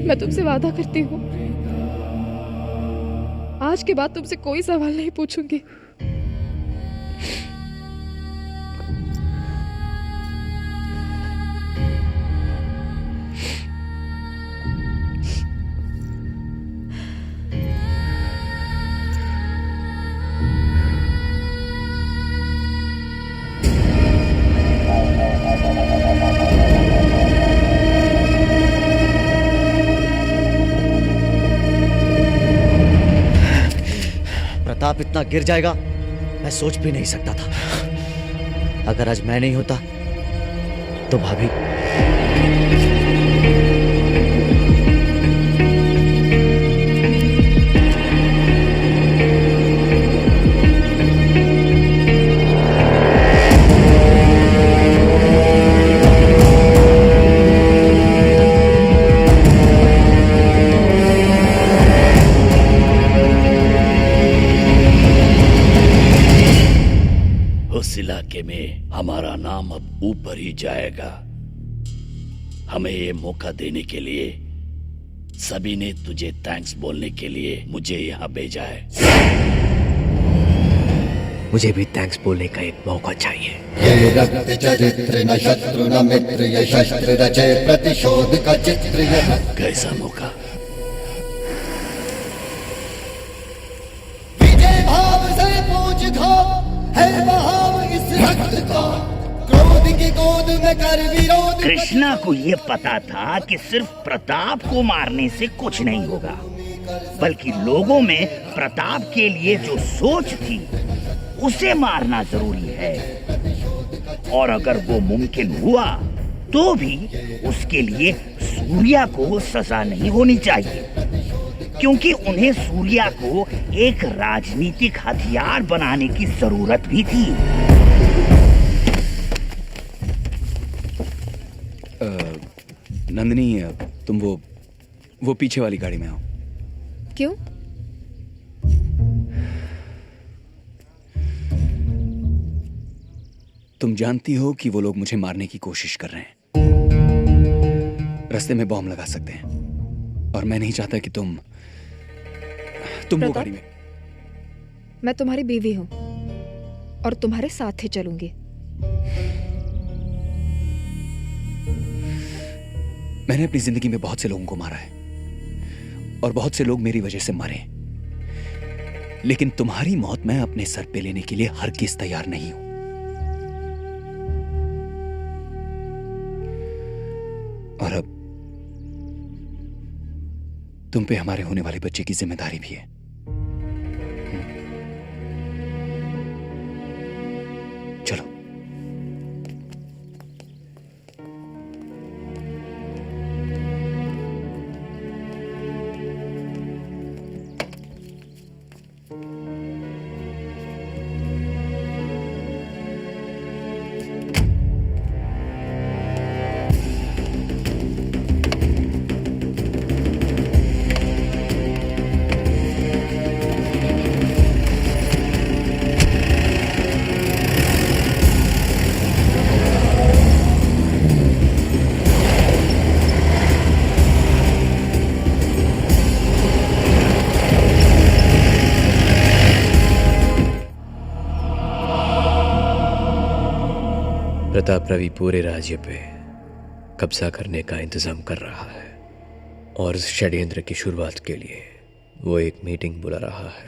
मैं तुमसे वादा करती हूँ, आज के बाद तुमसे कोई सवाल नहीं पूछूंगी। प्रताप इतना गिर जाएगा मैं सोच भी नहीं सकता था। अगर आज मैं नहीं होता तो भाभी। उस इलाके में हमारा नाम अब ऊपर ही जाएगा। हमें ये मौका देने के लिए सभी ने तुझे थैंक्स बोलने के लिए मुझे यहाँ भेजा है। मुझे भी थैंक्स बोलने का एक मौका चाहिए। ये रक्त चरित्र न शत्रु न मित्र, ये शस्त्र रचे प्रतिशोध का चित्र। कैसा मौका? विजय भाव से पूछ धो है बहाव इस रक्त का, क्रोध की गोद में कर विरोध। कृष्णा को ये पता था कि सिर्फ प्रताप को मारने से कुछ नहीं होगा, बल्कि लोगों में प्रताप के लिए जो सोच थी उसे मारना जरूरी है। और अगर वो मुमकिन हुआ तो भी उसके लिए सूर्या को सजा नहीं होनी चाहिए, क्योंकि उन्हें सूर्या को एक राजनीतिक हथियार बनाने की जरूरत भी थी। नंदिनी, तुम वो पीछे वाली गाड़ी में आओ। क्यों? तुम जानती हो कि वो लोग मुझे मारने की कोशिश कर रहे हैं। रास्ते में बॉम्ब लगा सकते हैं और मैं नहीं चाहता कि तुम वो गाड़ी में। मैं तुम्हारी बीवी हूँ और तुम्हारे साथ ही चलूंगी। मैंने अपनी जिंदगी में बहुत से लोगों को मारा है और बहुत से लोग मेरी वजह से मरे, लेकिन तुम्हारी मौत मैं अपने सर पे लेने के लिए हरगिज़ तैयार नहीं हूं। और अब तुम पे हमारे होने वाले बच्चे की जिम्मेदारी भी है। चलो। प्रताप रवि पूरे राज्य पे कब्जा करने का इंतजाम कर रहा है और इस षड्यंत्र की शुरुआत के लिए वो एक मीटिंग बुला रहा है।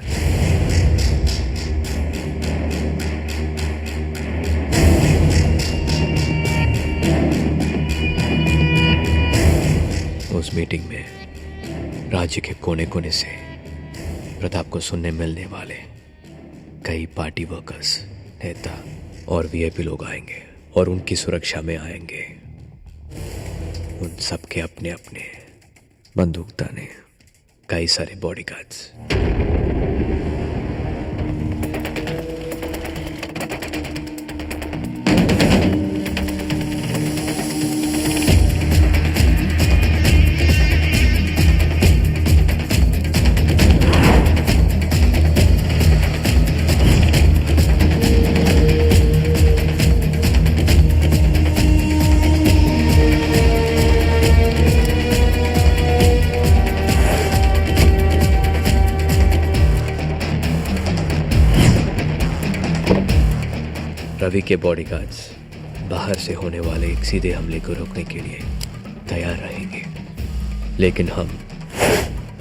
उस मीटिंग में राज्य के कोने कोने से प्रताप को सुनने मिलने वाले कई पार्टी वर्कर्स, नेता और वीआईपी लोग आएंगे और उनकी सुरक्षा में आएंगे। उन सब के अपने अपने बंदूकदाने, कई सारे बॉडीगार्ड्स। रवि के बॉडीगार्ड्स बाहर से होने वाले एक सीधे हमले को रोकने के लिए तैयार रहेंगे, लेकिन हम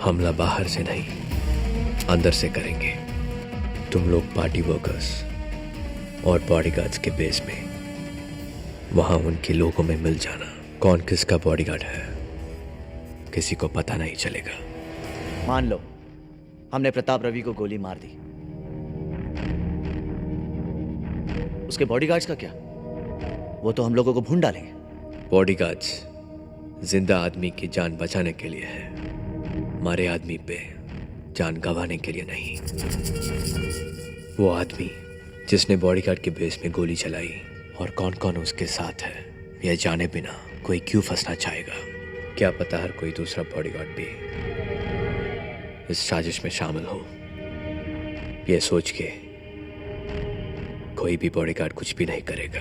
हमला बाहर से नहीं अंदर से करेंगे। तुम लोग पार्टी वर्कर्स और बॉडीगार्ड्स के बेस में वहां उनके लोगों में मिल जाना। कौन किसका बॉडीगार्ड है किसी को पता नहीं चलेगा। मान लो हमने प्रताप रवि को गोली मार दी, उसके बॉडीगार्ड्स का क्या? वो तो हम लोगों को भून डालेंगे। बॉडीगार्ड्स जिंदा आदमी की जान बचाने के लिए है, मारे आदमी पे जान गंवाने के लिए नहीं। वो आदमी जिसने बॉडीगार्ड के बेस में गोली चलाई और कौन कौन उसके साथ है यह जाने बिना कोई क्यों फंसना चाहेगा। क्या पता हर कोई दूसरा बॉडीगार्ड भी इस साजिश में शामिल हो। यह सोच के कोई भी बॉडीगार्ड कुछ भी नहीं करेगा।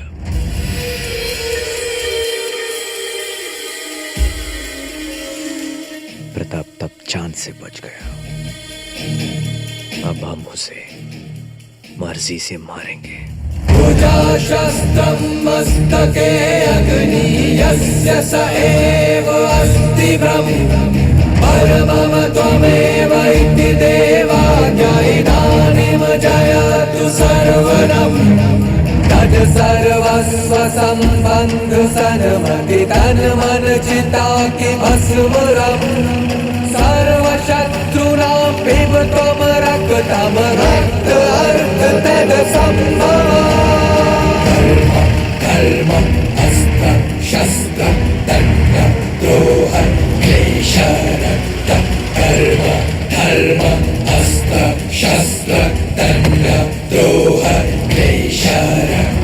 प्रताप तब चांद से बच गया, अब हम उसे मर्जी से मारेंगे। शस्त्रं मस्तके अग्नियस्य स एव अस्ति ब्रह्म परमम त्वमेव इति देवाज्ञा इदानीं जयतु सर्वरं तत् सर्वस्व सम्बन्ध सन्मति तन्मन चित्ताकि भस्मरं सर्वशत्रूणां पिब त्वं रक्तं रक्त अर्थ तद् सम्भवम्। कर्म अस्त्र शस्त्र दण्ड द्रोह क्लेश रक्त कर्म धर्म अस्त्र शस्त्र दण्ड द्रोह क्लेश रक्त।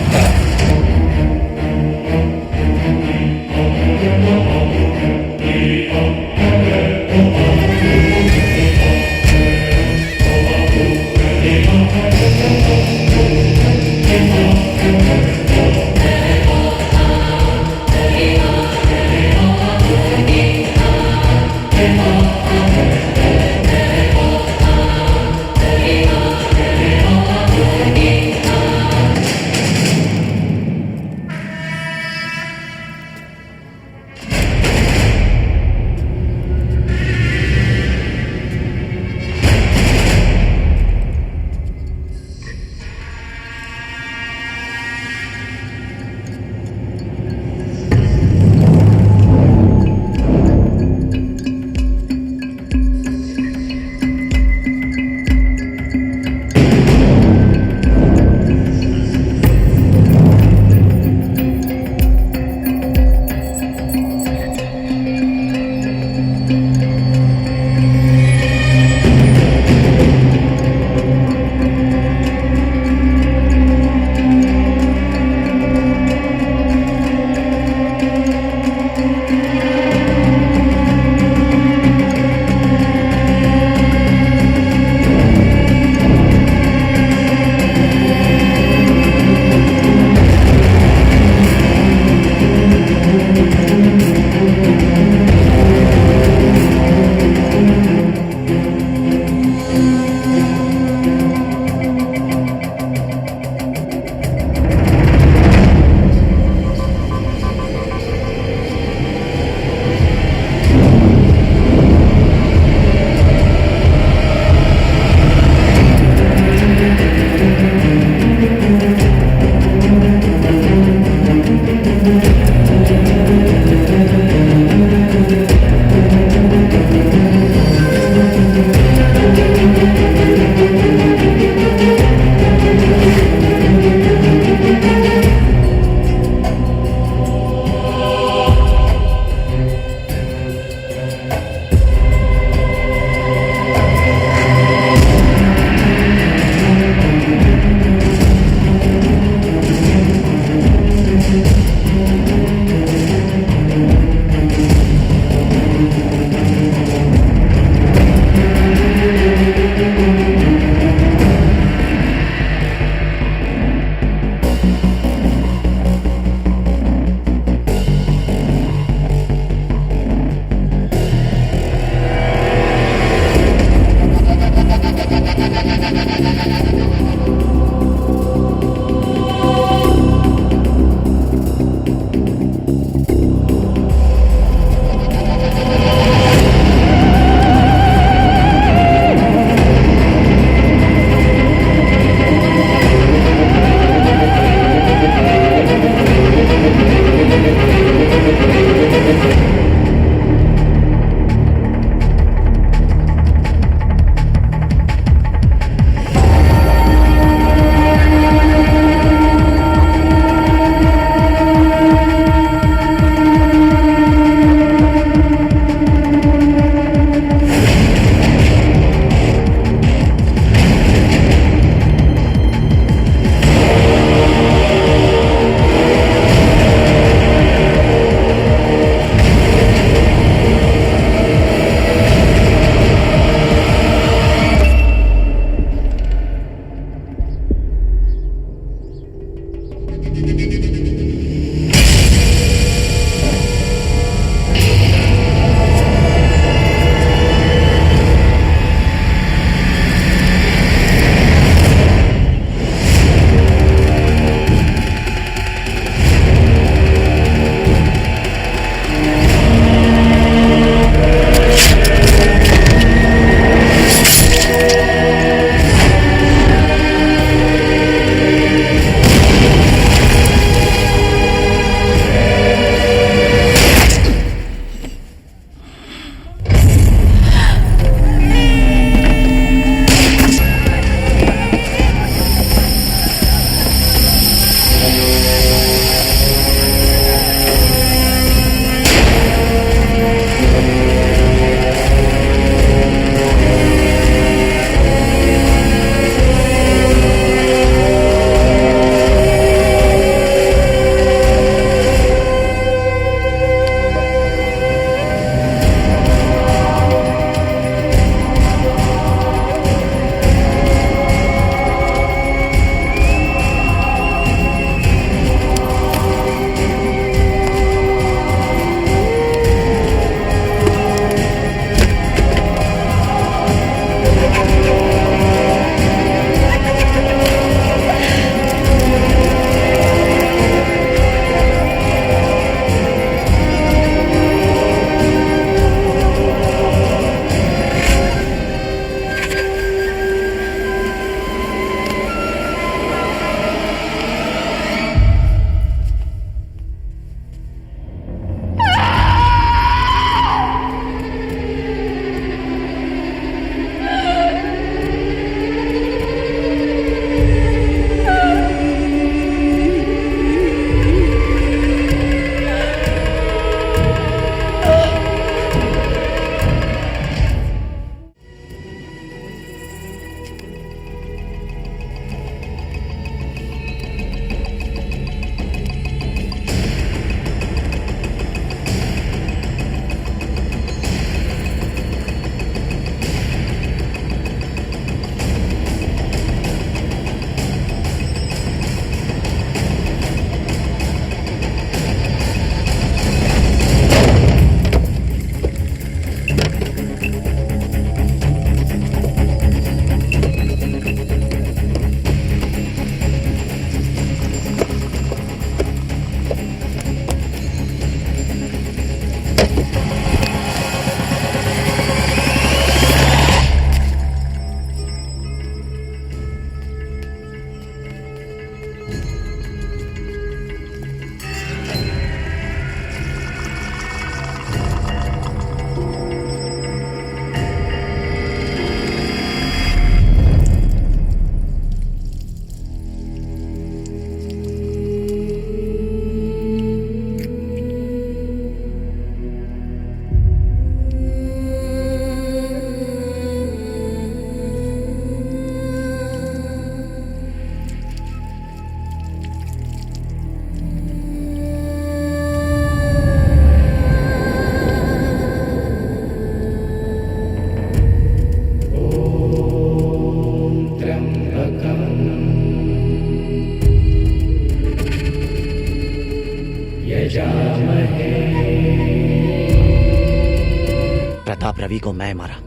रवि को मैं मारा।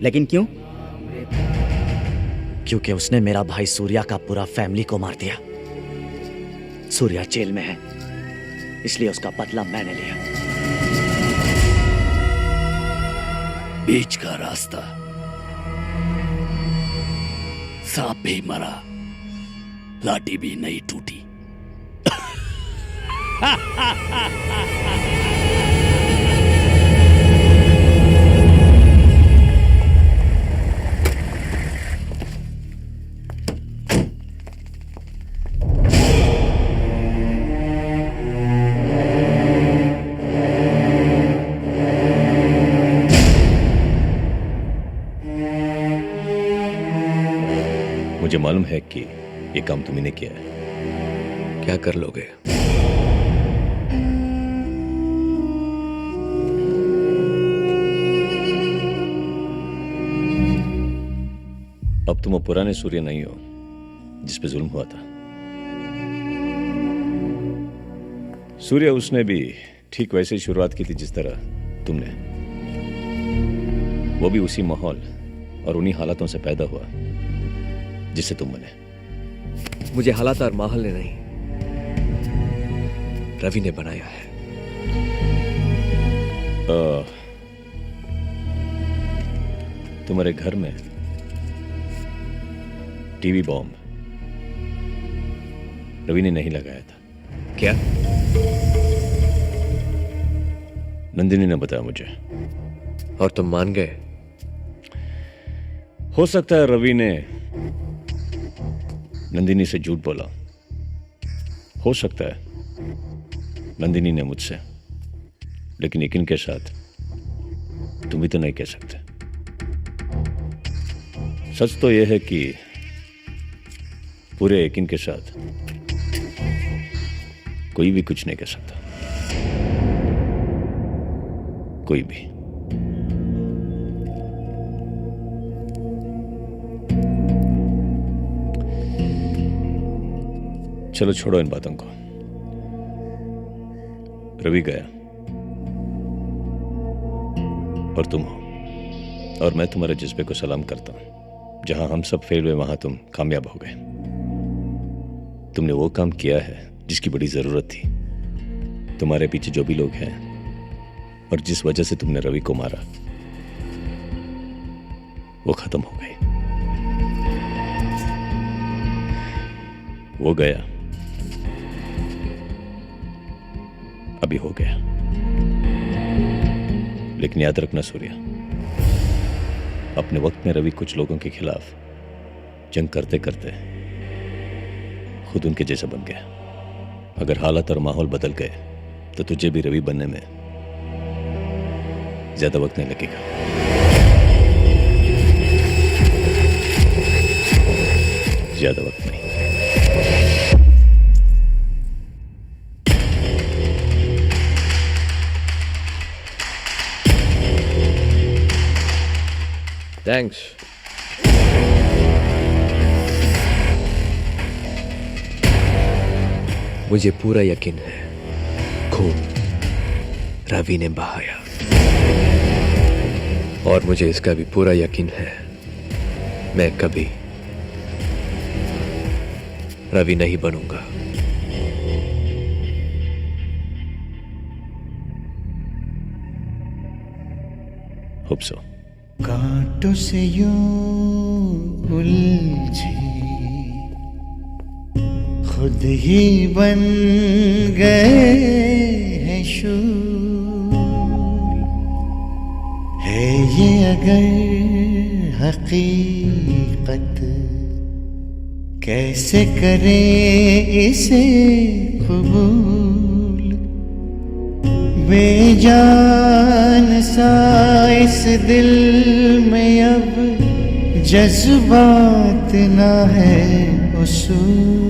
लेकिन क्यों? क्योंकि उसने मेरा भाई सूर्या का पूरा फैमिली को मार दिया। सूर्या जेल में है, इसलिए उसका बदला मैंने लिया। बीच का रास्ता, सांप भी मरा, लाठी भी नहीं टूटी। मुझे मालूम है कि ये काम तुम्ही ने किया है। क्या कर लोगे? अब तुम वो पुराने सूर्य नहीं हो जिस पे जुल्म हुआ था। सूर्य उसने भी ठीक वैसे ही शुरुआत की थी जिस तरह तुमने। वो भी उसी माहौल और उन्हीं हालातों से पैदा हुआ जिससे तुम बने। मुझे हालात और माहौल ने नहीं, रवि ने बनाया है। तुम्हारे घर में टीवी बॉम्ब रवि ने नहीं लगाया था। क्या? नंदिनी ने बताया मुझे। और तुम मान गए? हो सकता है रवि ने नंदिनी से झूठ बोला। हो सकता है नंदिनी ने मुझसे, लेकिन यकीन के साथ तुम भी तो नहीं कह सकते। सच तो यह है कि पूरे यकीन के साथ कोई भी कुछ नहीं कह सकता। कोई भी। चलो छोड़ो इन बातों को। रवि गया और तुम हो, और मैं तुम्हारे जज्बे को सलाम करता हूं। जहां हम सब फेल हुए वहां तुम कामयाब हो गए। तुमने वो काम किया है जिसकी बड़ी जरूरत थी। तुम्हारे पीछे जो भी लोग हैं और जिस वजह से तुमने रवि को मारा, वो खत्म हो गई। वो गया, अभी हो गया। लेकिन याद रखना सूर्या, अपने वक्त में रवि कुछ लोगों के खिलाफ जंग करते करते खुद उनके जैसा बन गया। अगर हालात और माहौल बदल गए तो तुझे भी रवि बनने में ज्यादा वक्त नहीं लगेगा। ज्यादा वक्त नहीं। थैंक्स। मुझे पूरा यकीन है खून रवि ने बहाया, और मुझे इसका भी पूरा यकीन है मैं कभी रवि नहीं बनूंगा। Hope so. कांटों से यूं उलझे खुद ही बन गए हैं शूल। है ये अगर हकीकत, कैसे करें इसे कबूल। बेजान सा इस दिल में अब जज्बात ना है उसूल।